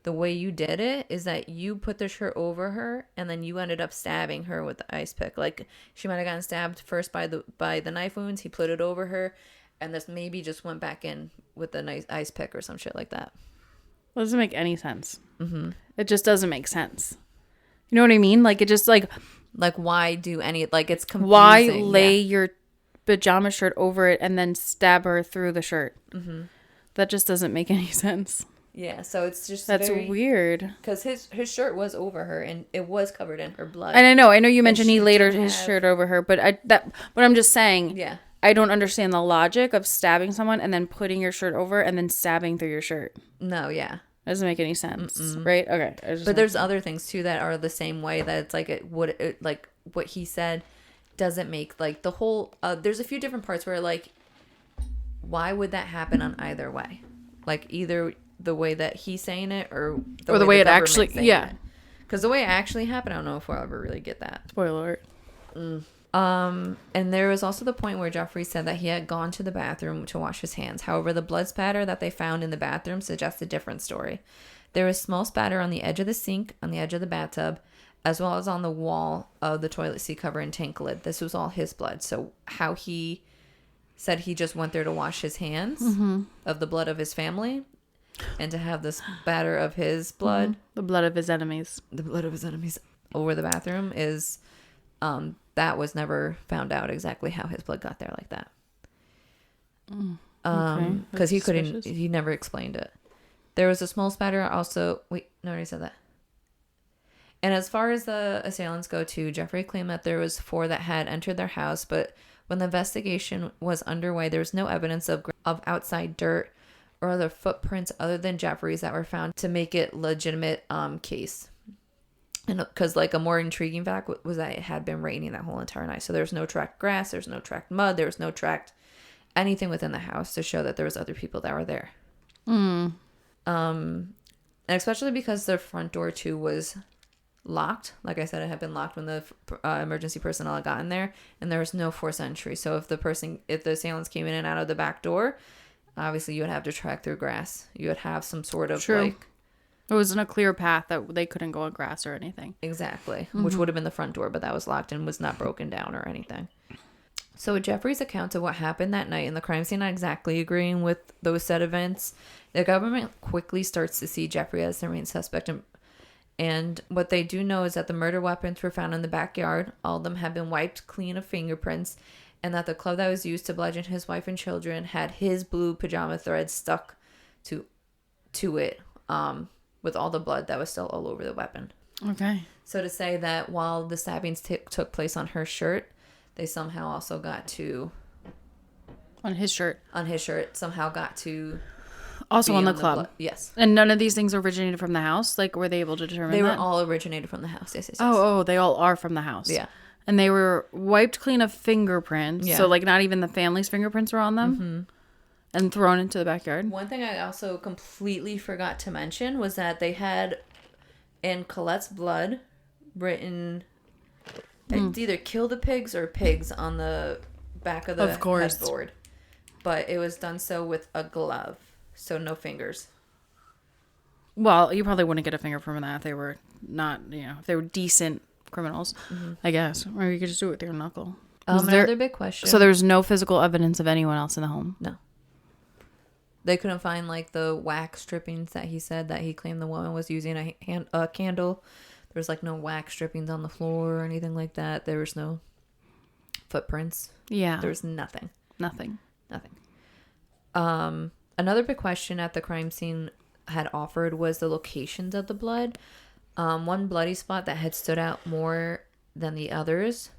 the way you did it is that you put the shirt over her and then you ended up stabbing her with the ice pick. Like she might have gotten stabbed first by the knife wounds. He put it over her and this maybe just went back in with the nice ice pick or some shit like that. Well, it doesn't make any sense. Mm-hmm. It just doesn't make sense. You know what I mean? Like it just like why do any, like it's confusing. Why lay your pajama shirt over it and then stab her through the shirt. Mm-hmm. That just doesn't make any sense. Yeah, so it's just that's weird. Because his shirt was over her and it was covered in her blood. And I know you mentioned he laid his shirt over her, but I'm just saying. Yeah. I don't understand the logic of stabbing someone and then putting your shirt over and then stabbing through your shirt. No, yeah. That doesn't make any sense, right? Okay. But there's other things too that are the same way, that it's like like what he said doesn't make like the whole. There's a few different parts where like, why would that happen on either way? Like either the way that he's saying it or the way it actually, yeah. Because the way it actually happened, I don't know if we'll ever really get that. Spoiler alert. And there was also the point where Jeffrey said that he had gone to the bathroom to wash his hands. However, the blood spatter that they found in the bathroom suggests a different story. There was small spatter on the edge of the sink, on the edge of the bathtub, as well as on the wall of the toilet seat cover and tank lid. This was all his blood. So how he said he just went there to wash his hands of the blood of his family, and to have this spatter of his blood, the blood of his enemies, over the bathroom is, that was never found out exactly how his blood got there like that. Because he never explained it. There was a small spatter also. Wait, no, I already said that. And as far as the assailants go too, Jeffrey claimed that there was 4 that had entered their house, but when the investigation was underway, there was no evidence of outside dirt or other footprints other than Jeffrey's that were found to make it legitimate case. And because like a more intriguing fact was that it had been raining that whole entire night, so there's no tracked grass, there's no tracked mud, there's no tracked anything within the house to show that there was other people that were there. And especially because the front door too was locked. Like I said, it had been locked when the emergency personnel had gotten there, and there was no forced entry. So if the assailants came in and out of the back door, obviously you would have to track through grass. You would have some sort of like. It wasn't a clear path that they couldn't go on grass or anything. Exactly. Which would have been the front door, but that was locked and was not broken down or anything. So with Jeffrey's account of what happened that night and the crime scene not exactly agreeing with those said events, the government quickly starts to see Jeffrey as their main suspect. And what they do know is that the murder weapons were found in the backyard. All of them had been wiped clean of fingerprints. And that the club that was used to bludgeon his wife and children had his blue pajama thread stuck to it. With all the blood that was still all over the weapon. Okay. So to say that while the stabbings took place on her shirt, they somehow also got to... On his shirt, somehow got to... Also on the club. Yes. And none of these things originated from the house? Like, were they able to determine They that? were all originated from the house, yes. Oh, they all are from the house. Yeah. And they were wiped clean of fingerprints. Yeah. So, like, not even the family's fingerprints were on them? Mm-hmm. And thrown into the backyard. One thing I also completely forgot to mention was that they had in Colette's blood written it's either kill the pigs or pigs on the back of the headboard. But it was done so with a glove, so no fingers. Well, you probably wouldn't get a finger from that if they were not, if they were decent criminals, I guess. Or you could just do it with your knuckle. Another big question. So there's no physical evidence of anyone else in the home? No. They couldn't find, like, the wax strippings that he said that he claimed the woman was using a candle. There was, like, no wax strippings on the floor or anything like that. There was no footprints. Yeah. There was nothing. Nothing. Another big question at the crime scene had offered was the locations of the blood. One bloody spot that had stood out more than the others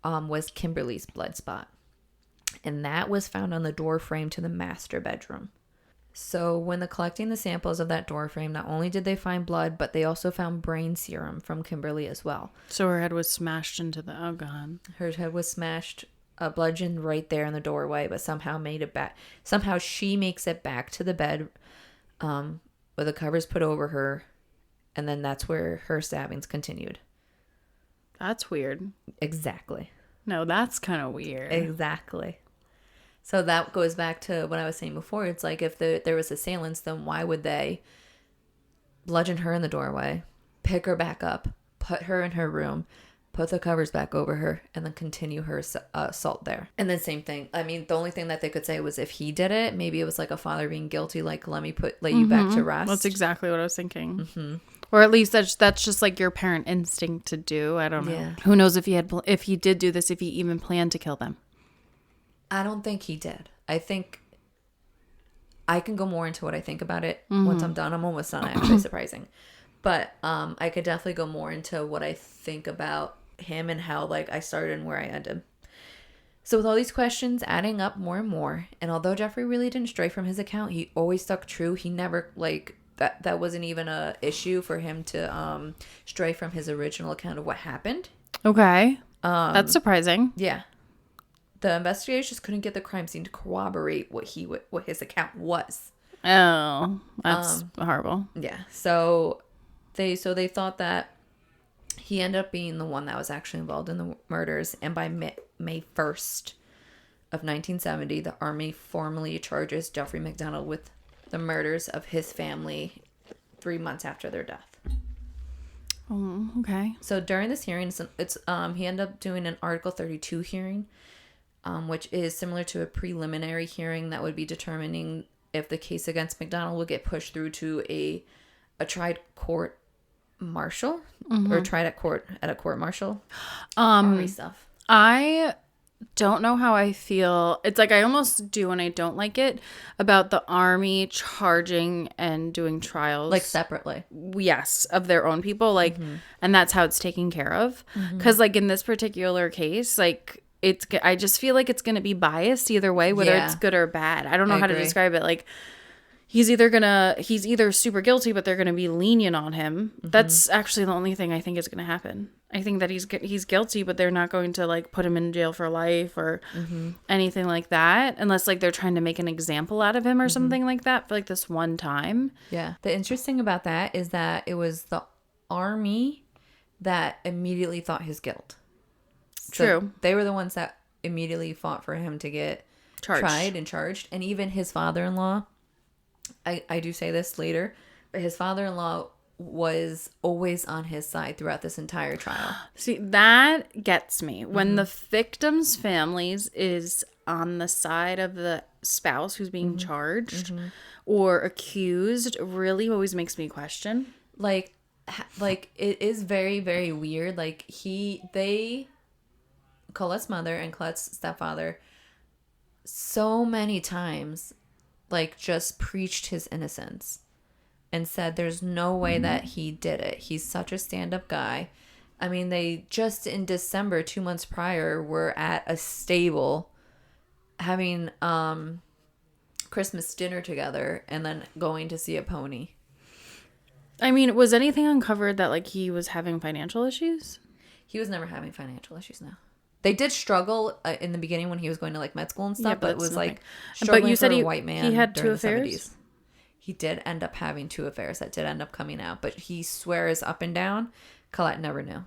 was Kimberly's blood spot. And that was found on the door frame to the master bedroom. So when collecting the samples of that door frame, not only did they find blood, but they also found brain serum from Kimberly as well. So her head was smashed into the... Oh, God. Her head was smashed, bludgeoned right there in the doorway, but somehow made it back. Somehow she makes it back to the bed with the covers put over her. And then that's where her stabbings continued. That's weird. Exactly. No, that's kind of weird. Exactly. So that goes back to what I was saying before. It's like if there was assailants, then why would they bludgeon her in the doorway, pick her back up, put her in her room, put the covers back over her, and then continue her assault there? And then same thing. I mean, the only thing that they could say was if he did it, maybe it was like a father being guilty, like lay you back to rest. That's exactly what I was thinking. Mm-hmm. Or at least that's just like your parent instinct to do. I don't know. Yeah. Who knows if he did do this, if he even planned to kill them. I don't think he did. I think I can go more into what I think about it once I'm done. I'm almost done, actually, surprising. But I could definitely go more into what I think about him and how, like, I started and where I ended. So with all these questions adding up more and more, and although Jeffrey really didn't stray from his account, he always stuck true. He never, like, that wasn't even a issue for him to stray from his original account of what happened. Okay. That's surprising. Yeah. The investigators just couldn't get the crime scene to corroborate what his account was. Oh, that's horrible. Yeah. So they thought that he ended up being the one that was actually involved in the murders, and by May 1st of 1970, the Army formally charges Jeffrey MacDonald with the murders of his family 3 months after their death. Oh, okay. So during this hearing, he ended up doing an Article 32 hearing, which is similar to a preliminary hearing that would be determining if the case against MacDonald would get pushed through to a tried court martial or tried at a court martial. Army stuff. I don't know how I feel. It's like I almost do and I don't like it about the Army charging and doing trials. Like separately. Yes, of their own people. Like, and that's how it's taken care of. Because like in this particular case, like I just feel like it's going to be biased either way, whether it's good or bad. I don't know how to describe it. Like he's either super guilty, but they're going to be lenient on him. That's actually the only thing I think is going to happen. I think that he's guilty, but they're not going to like put him in jail for life or anything like that, unless like they're trying to make an example out of him or something like that for like this one time. Yeah. The interesting about that is that it was the Army that immediately thought his guilt. So True. they were the ones that immediately fought for him to get tried and charged. And even his father-in-law, I do say this later, but his father-in-law was always on his side throughout this entire trial. See, that gets me. When the victims' families is on the side of the spouse who's being charged or accused, really always makes me question. Like it is very, very weird. Like Colette's mother and Colette's stepfather so many times like just preached his innocence and said there's no way that he did it. He's such a stand-up guy. I mean, they just in December, 2 months prior, were at a stable having Christmas dinner together and then going to see a pony. I mean, was anything uncovered that like he was having financial issues? He was never having financial issues, no. They did struggle in the beginning when he was going to like med school and stuff, yeah, but it was nothing. Like struggling but you said for a white man. He had 2 affairs? 70s. He did end up having 2 affairs that did end up coming out, but he swears up and down Colette never knew.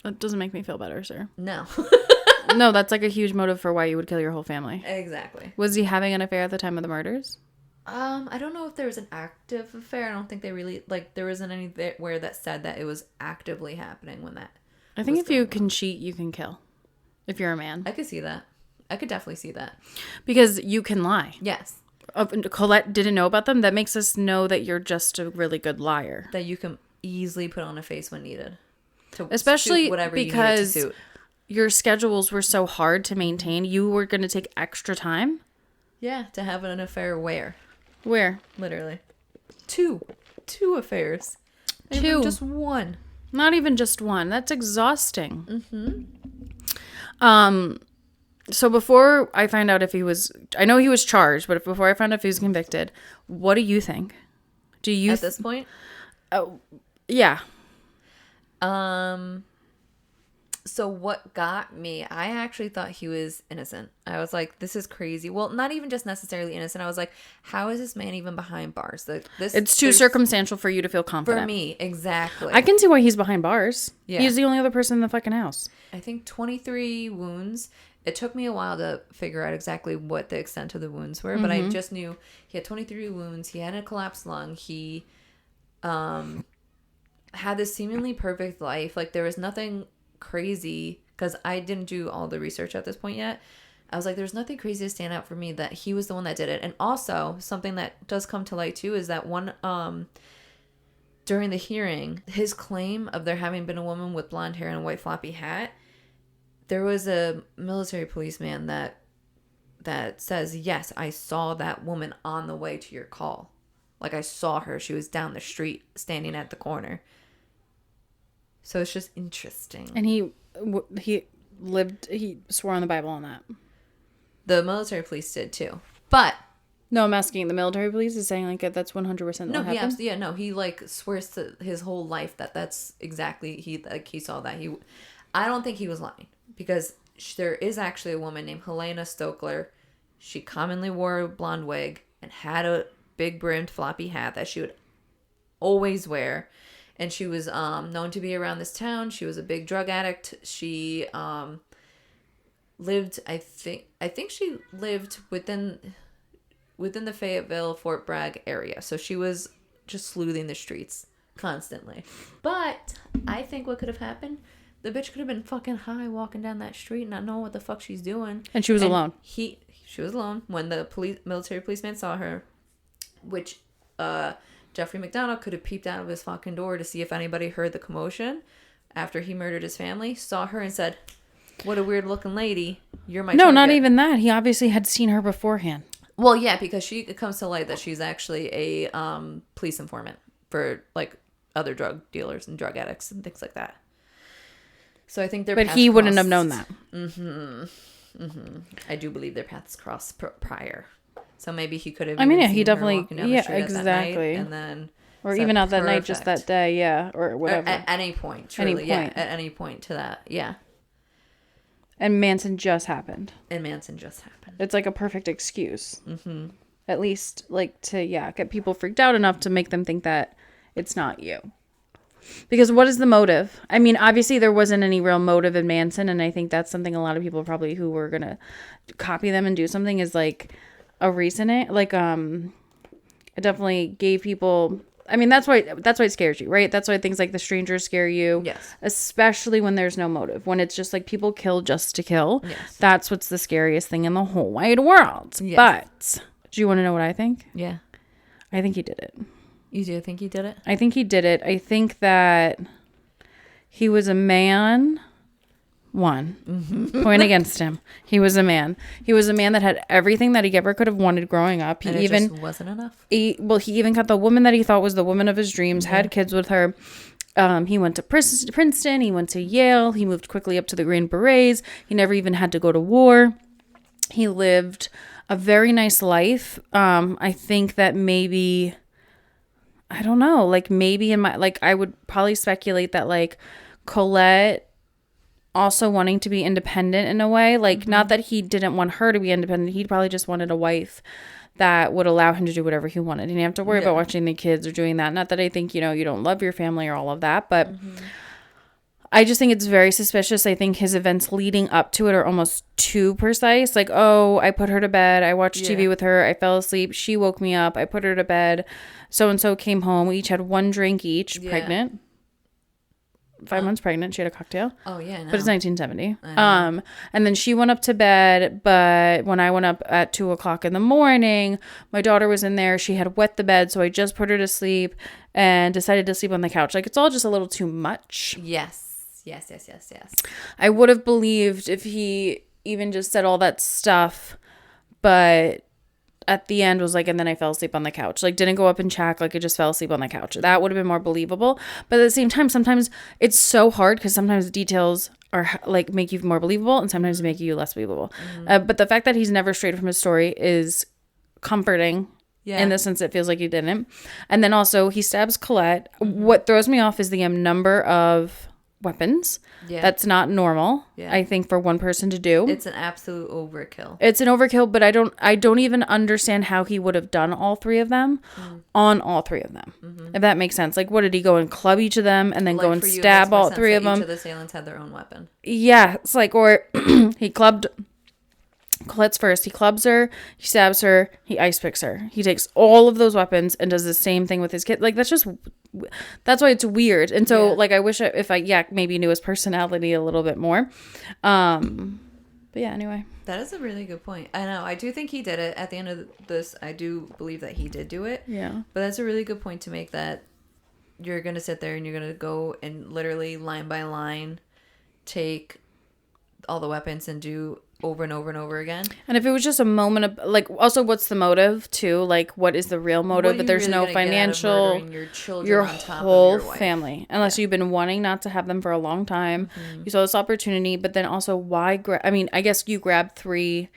That doesn't make me feel better, sir. No. No, that's like a huge motive for why you would kill your whole family. Exactly. Was he having an affair at the time of the murders? I don't know if there was an active affair. I don't think they really, like, there wasn't anywhere that said that it was actively happening when that. I think if you can cheat, you can kill. If you're a man. I could see that. I could definitely see that. Because you can lie. Yes. Colette didn't know about them. That makes us know that you're just a really good liar. That you can easily put on a face when needed. Especially because your schedules were so hard to maintain. You were going to take extra time. Yeah, to have an affair where? Where? Literally. 2 affairs. 2. Just 1. Not even just 1. That's exhausting. So before I find out if he was... I know he was charged, but before I found out if he was convicted, what do you think? Do you... At this point? Oh, yeah. So what got me, I actually thought he was innocent. I was like, this is crazy. Well, not even just necessarily innocent. I was like, how is this man even behind bars? It's too circumstantial for you to feel confident. For me, exactly. I can see why he's behind bars. Yeah. He's the only other person in the fucking house. I think 23 wounds. It took me a while to figure out exactly what the extent of the wounds were, but I just knew he had 23 wounds. He had a collapsed lung. He had this seemingly perfect life. Like, there was nothing crazy, because I didn't do all the research at this point yet. I was like, there's nothing crazy to stand out for me that he was the one that did it. And also, something that does come to light too is that during the hearing, his claim of there having been a woman with blonde hair and a white floppy hat, there was a military policeman that says, yes, I saw that woman on the way to your call. Like, I saw her. She was down the street, standing at the corner. So it's just interesting. And he swore on the Bible on that. The military police did, too. But... No, I'm asking, the military police is saying, like, that's 100% what happened? He, like, swears to his whole life that's exactly... He saw that. I don't think he was lying. Because there is actually a woman named Helena Stokler. She commonly wore a blonde wig and had a big brimmed floppy hat that she would always wear. And she was known to be around this town. She was a big drug addict. She lived, I think she lived within the Fayetteville, Fort Bragg area. So she was just sleuthing the streets constantly. But I think what could have happened, the bitch could have been fucking high walking down that street, not knowing what the fuck she's doing. And she was alone. She was alone when the military policeman saw her, which Jeffrey MacDonald could have peeped out of his fucking door to see if anybody heard the commotion after he murdered his family, saw her and said, what a weird looking lady. You're my target. Not even that. He obviously had seen her beforehand. Well, yeah, because it comes to light that she's actually a police informant for, like, other drug dealers and drug addicts and things like that. So I think their paths But he wouldn't have known that. I do believe their paths crossed prior. So maybe he could have. He definitely. Yeah, exactly. And then. Or even out that night, just that day, yeah, or whatever. At any point, truly, yeah. At any point to that, yeah. And Manson just happened. It's like a perfect excuse. Mm-hmm. At least, like, to, get people freaked out enough to make them think that it's not you. Because what is the motive? I mean, obviously there wasn't any real motive in Manson, and I think that's something a lot of people probably who were going to copy them and do something is, like, a reason it. Like, it definitely gave people... I mean, that's why it scares you, right? That's why things like The Stranger scare you. Yes. Especially when there's no motive. When it's just like people kill just to kill. Yes. That's what's the scariest thing in the whole wide world. Yes. But, do you want to know what I think? Yeah. I think he did it. You do think he did it? I think he did it. I think that he was a man... Point against him. He was a man. He was a man that had everything that he ever could have wanted growing up. It just wasn't enough. He even got the woman that he thought was the woman of his dreams, had kids with her. He went to Princeton. He went to Yale. He moved quickly up to the Green Berets. He never even had to go to war. He lived a very nice life. I think that maybe, I don't know, like maybe I would probably speculate that like Colette also wanting to be independent in a way, like not that he didn't want her to be independent, he probably just wanted a wife that would allow him to do whatever he wanted. He didn't have to worry about watching the kids or doing that. Not that I think, you don't love your family or all of that, but I just think it's very suspicious. I think his events leading up to it are almost too precise. Like, oh, I put her to bed, I watched TV with her, I fell asleep, she woke me up, I put her to bed, so-and-so came home, we each had one drink each, pregnant. 5 months pregnant, she had a cocktail. Oh yeah, but it's 1970. And then she went up to bed, but when I went up at 2:00 in the morning, my daughter was in there. She had wet the bed, so I just put her to sleep and decided to sleep on the couch. Like, it's all just a little too much. Yes. I would have believed if he even just said all that stuff, but at the end was like, and then I fell asleep on the couch. Like, didn't go up and check. Like, I just fell asleep on the couch. That would have been more believable. But at the same time, sometimes it's so hard because sometimes the details are like make you more believable and sometimes make you less believable. But the fact that he's never strayed from his story is comforting. In the sense it feels like he didn't. And then also he stabs Colette. What throws me off is the number of weapons. That's not normal. I think for one person to do. It's an absolute overkill. It's an overkill, but I don't even understand how he would have done all three of them on all three of them. If that makes sense. Like, what did he go and club each of them and then go and stab all three of them? Each of the assailants had their own weapon. Yeah, it's like, or he clubbed Colette's first. He clubs her, he stabs her, he ice picks her. He takes all of those weapons and does the same thing with his kid. Like, that's why it's weird. And so, like, I wish if I maybe knew his personality a little bit more. But yeah, anyway. That is a really good point. I know. I do think he did it. At the end of this, I do believe that he did do it. Yeah. But that's a really good point to make, that you're going to sit there and you're going to go and literally line by line take all the weapons and do over and over and over again. And if it was just a moment of, like, also what's the motive too? Like, what is the real motive? But there's no financial, your children your on top whole of your wife. family, unless you've been wanting not to have them for a long time. You saw this opportunity, but then also why I guess you grabbed 3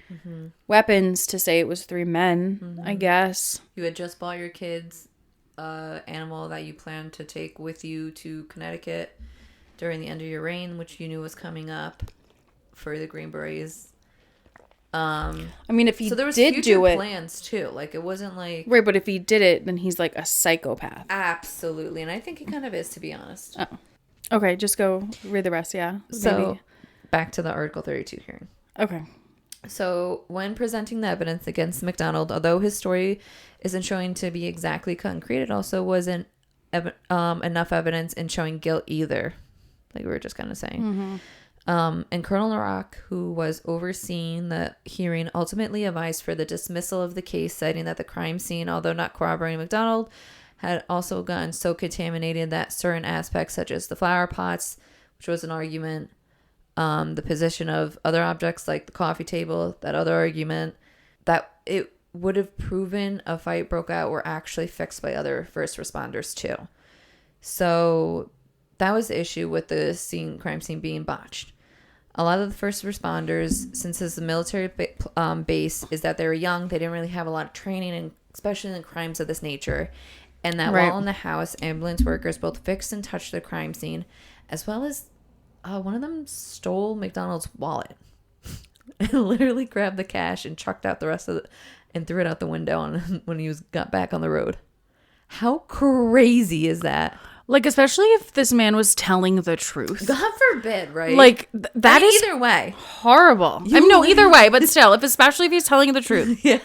weapons to say it was 3 men, I guess. You had just bought your kids animal that you planned to take with you to Connecticut during the end of your reign, which you knew was coming up for the Green Berets. I mean, if he so there was did do it, plans too. Like, it wasn't like right, but if he did it, then he's like a psychopath. Absolutely, and I think he kind of is, to be honest. Oh, okay, just go read the rest. Yeah. So back to the Article 32 hearing. Okay. So when presenting the evidence against MacDonald, although his story isn't showing to be exactly concrete, it also wasn't enough evidence in showing guilt either, like we were just kind of saying. And Colonel Rock, who was overseeing the hearing, ultimately advised for the dismissal of the case, citing that the crime scene, although not corroborating MacDonald, had also gotten so contaminated that certain aspects, such as the flower pots, which was an argument, the position of other objects like the coffee table, that other argument, that it would have proven a fight broke out, were actually fixed by other first responders too. So that was the issue with the crime scene being botched. A lot of the first responders, since it's a military base, is that they were young. They didn't really have a lot of training, and especially in crimes of this nature. And that while in the house, ambulance workers both fixed and touched the crime scene, as well as one of them stole MacDonald's wallet and literally grabbed the cash and chucked out the rest of it and threw it out the window when he got back on the road. How crazy is that? Like, especially if this man was telling the truth. God forbid, right? Like, that is either way horrible. No, either way, but still, especially if he's telling the truth. Yeah.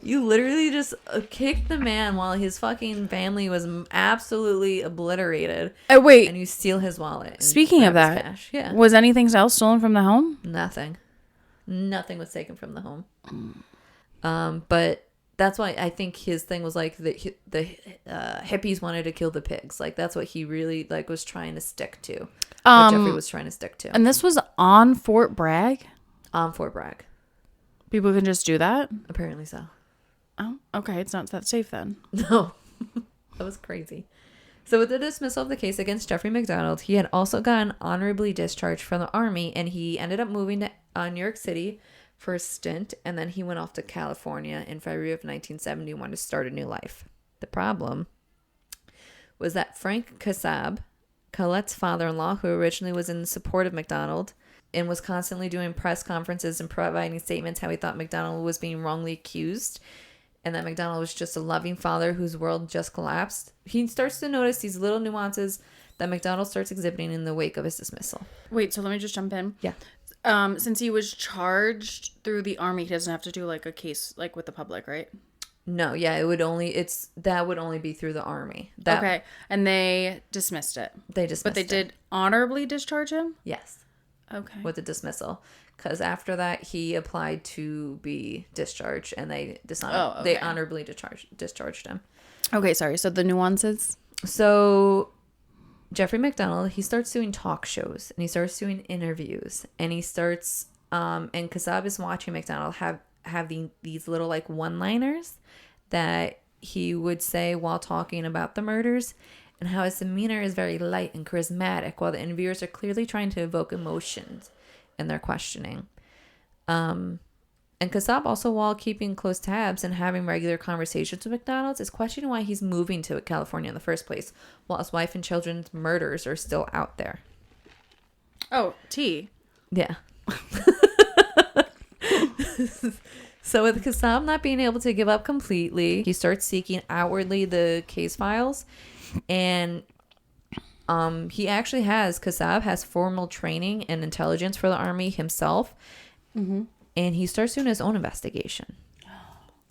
You literally just kicked the man while his fucking family was absolutely obliterated. Wait. And you steal his wallet. Speaking of that, cash. Yeah. Was anything else stolen from the home? Nothing was taken from the home. But that's why I think his thing was like the hippies wanted to kill the pigs. Like, that's what he really was trying to stick to. What Jeffrey was trying to stick to. And this was on Fort Bragg? On Fort Bragg. People can just do that? Apparently so. Oh, okay. It's not that safe then. No. That was crazy. So with the dismissal of the case against Jeffrey MacDonald, he had also gotten honorably discharged from the Army, and he ended up moving to New York City for a stint, and then he went off to California in February of 1971 to start a new life. The problem was that Frank Kassab, Colette's father-in-law, who originally was in support of MacDonald and was constantly doing press conferences and providing statements how he thought MacDonald was being wrongly accused and that MacDonald was just a loving father whose world just collapsed, he starts to notice these little nuances that MacDonald starts exhibiting in the wake of his dismissal. Wait, so let me just jump in. Yeah. Since he was charged through the Army, he doesn't have to do like a case like with the public, right? No, yeah, that would only be through the Army. Okay, and they dismissed it. They dismissed it. But they did honorably discharge him? Yes. Okay. With the dismissal. Because after that, he applied to be discharged, and they they honorably discharged him. Okay, sorry. So the nuances? So Jeffrey MacDonald, he starts doing talk shows, and he starts doing interviews, and he starts, and Kassab is watching MacDonald having these little one-liners that he would say while talking about the murders, and how his demeanor is very light and charismatic, while the interviewers are clearly trying to evoke emotions in their questioning. And Kassab also, while keeping close tabs and having regular conversations with MacDonald, is questioning why he's moving to California in the first place, while his wife and children's murders are still out there. Oh, T. Yeah. So with Kassab not being able to give up completely, he starts seeking outwardly the case files, and Kassab has formal training and intelligence for the Army himself, and he starts doing his own investigation.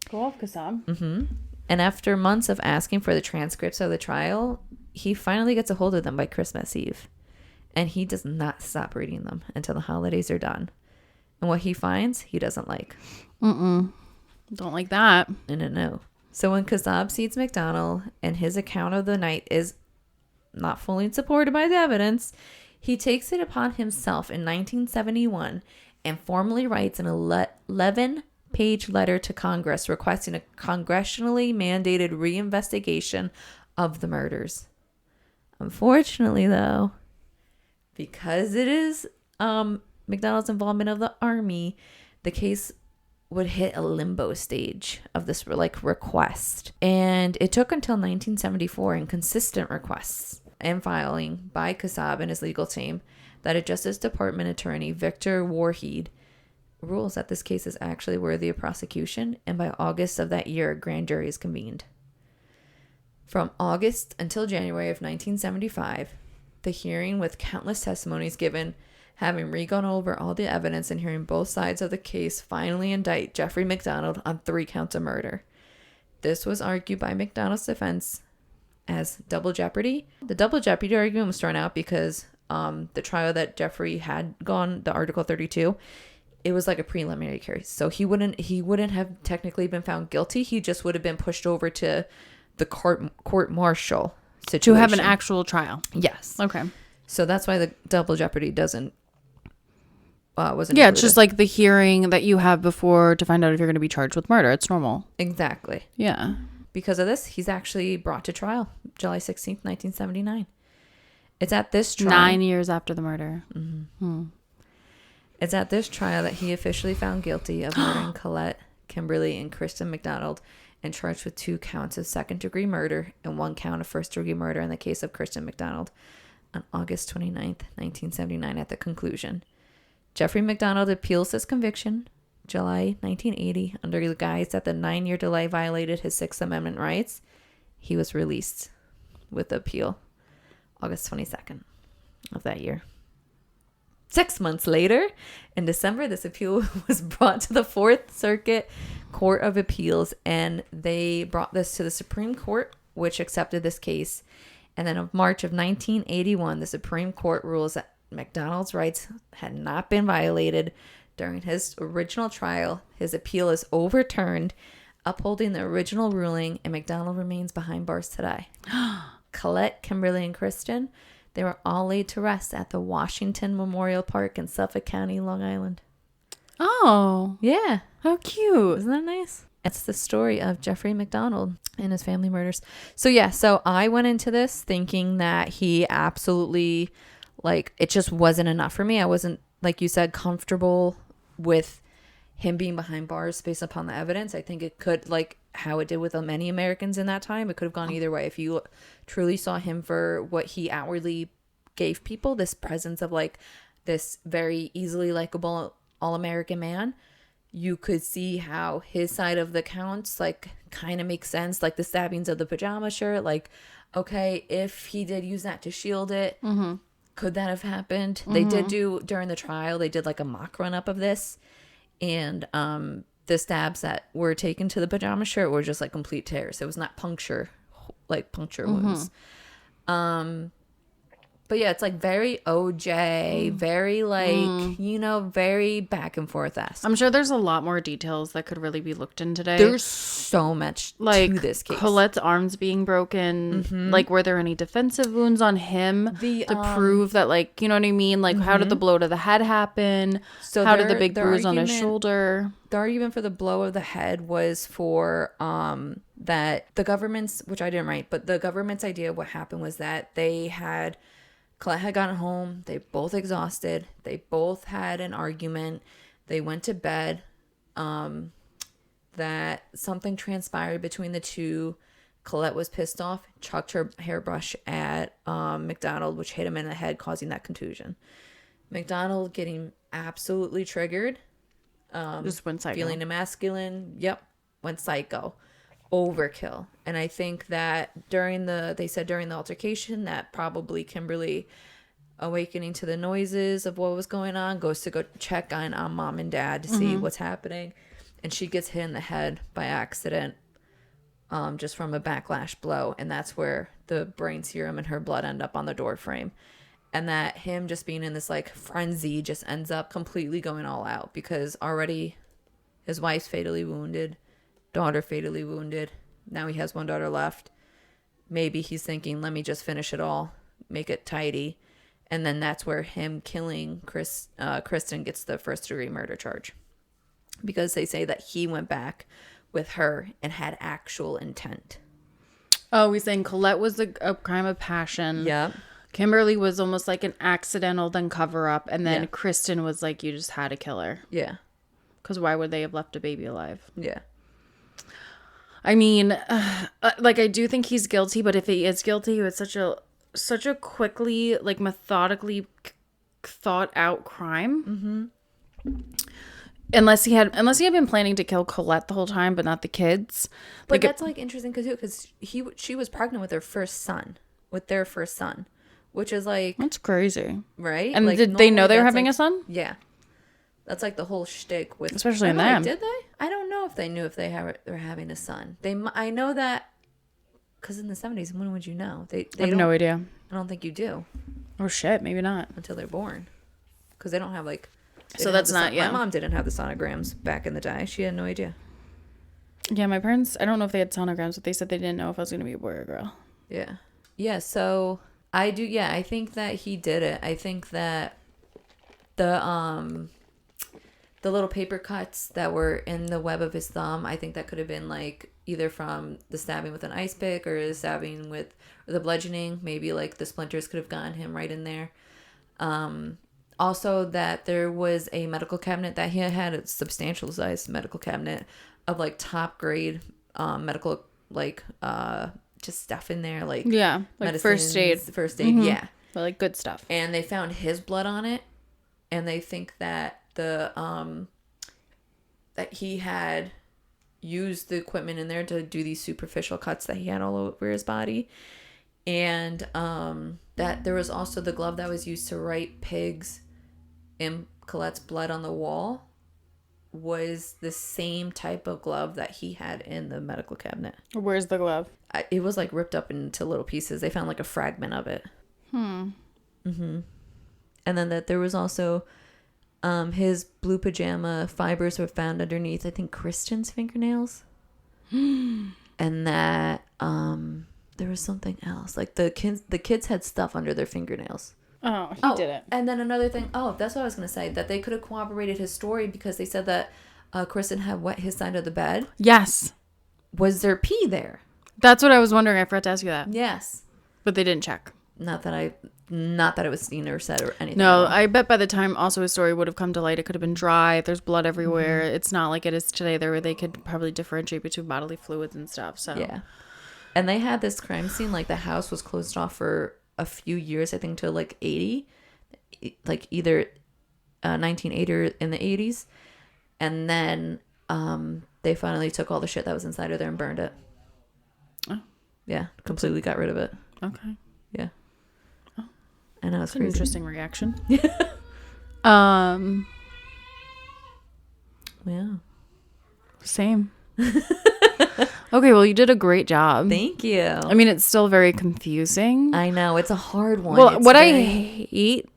Go off, Kassab. And after months of asking for the transcripts of the trial, he finally gets a hold of them by Christmas Eve, and he does not stop reading them until the holidays are done. And what he finds, he doesn't like. Don't like that. No. So when Kassab sees MacDonald and his account of the night is not fully supported by the evidence, He takes it upon himself in 1971 and formally writes an 11-page letter to Congress requesting a congressionally mandated reinvestigation of the murders. Unfortunately, though, because it is MacDonald's involvement of the Army, the case would hit a limbo stage of this request. And it took until 1974 in consistent requests and filing by Kassab and his legal team that a Justice Department attorney, Victor Warheed, rules that this case is actually worthy of prosecution, and by August of that year, a grand jury is convened. From August until January of 1975, the hearing with countless testimonies given, having re-gone over all the evidence and hearing both sides of the case, finally indict Jeffrey MacDonald on 3 counts of murder. This was argued by MacDonald's defense as double jeopardy. The double jeopardy argument was thrown out because the trial that Jeffrey had gone, the Article 32, it was like a preliminary case. So he wouldn't have technically been found guilty. He just would have been pushed over to the court martial situation. To have an actual trial. Yes. Okay. So that's why the double jeopardy wasn't it's included. just like the hearing that you have before to find out if you're going to be charged with murder. It's normal. Exactly. Yeah. Because of this, he's actually brought to trial July 16th, 1979. It's at this trial. 9 years after the murder. Mm-hmm. It's at this trial that he officially found guilty of murdering Colette, Kimberly, and Kristen MacDonald, and charged with 2 counts of second-degree murder and 1 count of first-degree murder in the case of Kristen MacDonald on August 29th, 1979 at the conclusion. Jeffrey MacDonald appeals this conviction July 1980 under the guise that the 9-year delay violated his Sixth Amendment rights. He was released with the appeal August 22nd of that year. 6 months later, in December, this appeal was brought to the Fourth Circuit Court of Appeals, and they brought this to the Supreme Court, which accepted this case. And then in March of 1981, the Supreme Court rules that MacDonald's rights had not been violated during his original trial. His appeal is overturned, upholding the original ruling, and MacDonald remains behind bars today. Colette, Kimberly, and Kristen, they were all laid to rest at the Washington Memorial Park in Suffolk County, Long Island. Oh. Yeah. How cute. Isn't that nice? It's the story of Jeffrey MacDonald and his family murders. So I went into this thinking that he absolutely, it just wasn't enough for me. I wasn't, like you said, comfortable with him being behind bars based upon the evidence. I think it could, how it did with many Americans in that time, it could have gone either way. If you truly saw him for what he outwardly gave people, this presence of this very easily likable all-American man, you could see how his side of the counts kind of makes sense, the stabbings of the pajama shirt. Okay, if he did use that to shield it, could that have happened? Mm-hmm. They did do, during the trial, they did a mock run-up of this, and the stabs that were taken to the pajama shirt were just complete tears. It was not puncture wounds. But yeah, it's very OJ, very very back and forth-esque. I'm sure there's a lot more details that could really be looked in today. There's so much to this case. Colette's arms being broken. Mm-hmm. Were there any defensive wounds on him to prove that, you know what I mean? How did the blow to the head happen? So how did the big bruise on his shoulder? The argument for the blow of the head was for that the government's, which I didn't write, but the government's idea of what happened was that Colette had gotten home. They both exhausted. They both had an argument. They went to bed. That something transpired between the two. Colette was pissed off, chucked her hairbrush at MacDonald, which hit him in the head, causing that contusion. MacDonald getting absolutely triggered. Just went psycho. Feeling masculine. Yep. Went psycho. Overkill. And I think that during the altercation that probably Kimberly, awakening to the noises of what was going on, goes to go check on mom and dad to see what's happening, and she gets hit in the head by accident, just from a backlash blow, and that's where the brain serum and her blood end up on the door frame. And that him just being in this frenzy just ends up completely going all out, because already his wife's fatally wounded, daughter fatally wounded. Now he has one daughter left. Maybe he's thinking, let me just finish it all, make it tidy. And then that's where him killing Kristen gets the first-degree murder charge. Because they say that he went back with her and had actual intent. Oh, he's saying Colette was a crime of passion. Yep. Kimberly was almost like an accidental then cover-up. And then Kristen was like, you just had to kill her. Yeah. Because why would they have left a baby alive? Yeah. I mean, like, I do think he's guilty, but if he is guilty, it's such a quickly, like, methodically thought out crime. Mm-hmm. Unless he had been planning to kill Colette the whole time, but not the kids. But like, that's like interesting because she was pregnant with their first son, which is like, that's crazy, right? And like, did they know they were having like, a son? Yeah. That's like the whole shtick with, especially in them. Did they? I don't know if they knew if they were having a son. I know that because in the 70s, when would you know? They I have no idea. I don't think you do. Oh shit, maybe not until they're born, because they don't have like. So that's not. Yeah, my mom didn't have the sonograms back in the day. She had no idea. Yeah, my parents. I don't know if they had sonograms, but they said they didn't know if I was going to be a boy or a girl. Yeah, yeah. So I do. Yeah, I think that he did it. I think that the little paper cuts that were in the web of his thumb, I think that could have been like either from the stabbing with an ice pick or the stabbing with the bludgeoning. Maybe like the splinters could have gotten him right in there. Also that there was a medical cabinet that he had, a substantial sized medical cabinet of like top grade medical, like just stuff in there, like like first aid, mm-hmm. Yeah, but like good stuff. And they found his blood on it, and they think that that he had used the equipment in there to do these superficial cuts that he had all over his body, and that there was also the glove that was used to write pigs in Colette's blood on the wall was the same type of glove that he had in the medical cabinet. Where's the glove? It was like ripped up into little pieces. They found like a fragment of it. Mm-hmm. And then that there was also his blue pajama fibers were found underneath, I think, Kristen's fingernails. And that there was something else. Like the kids had stuff under their fingernails. Oh, he did it. And then another thing. Oh, that's what I was going to say. That they could have corroborated his story because they said that Kristen had wet his side of the bed. Yes. Was there pee there? That's what I was wondering. I forgot to ask you that. Yes. But they didn't check. Not that it was seen or said or anything. No, I bet by the time also his story would have come to light, it could have been dry. There's blood everywhere. Mm-hmm. It's not like it is today where they could probably differentiate between bodily fluids and stuff. So yeah. And they had this crime scene, like the house was closed off for a few years, I think till like 80, like either 1980 or in the 80s. And then they finally took all the shit that was inside of there and burned it. Oh. Yeah, completely got rid of it. Okay. Yeah. I know, it's an interesting reaction. Yeah. Same. Okay, well, you did a great job. Thank you. I mean, it's still very confusing. I know, it's a hard one. Well, what I hate,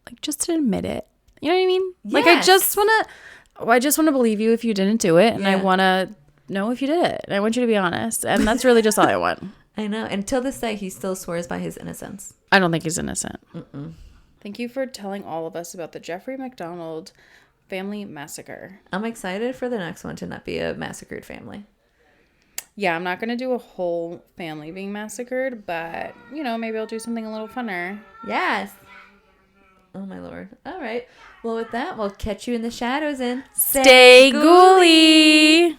like, just to admit it. You know what I mean? Yes. Like, I just want to believe you if you didn't do it, and I want to know if you did it. And I want you to be honest, and that's really just all I want. I know. Until this day, he still swears by his innocence. I don't think he's innocent. Mm-mm. Thank you for telling all of us about the Jeffrey MacDonald family massacre. I'm excited for the next one to not be a massacred family. Yeah, I'm not going to do a whole family being massacred, but, you know, maybe I'll do something a little funner. Yes. Oh, my Lord. All right. Well, with that, we'll catch you in the shadows and stay ghouly.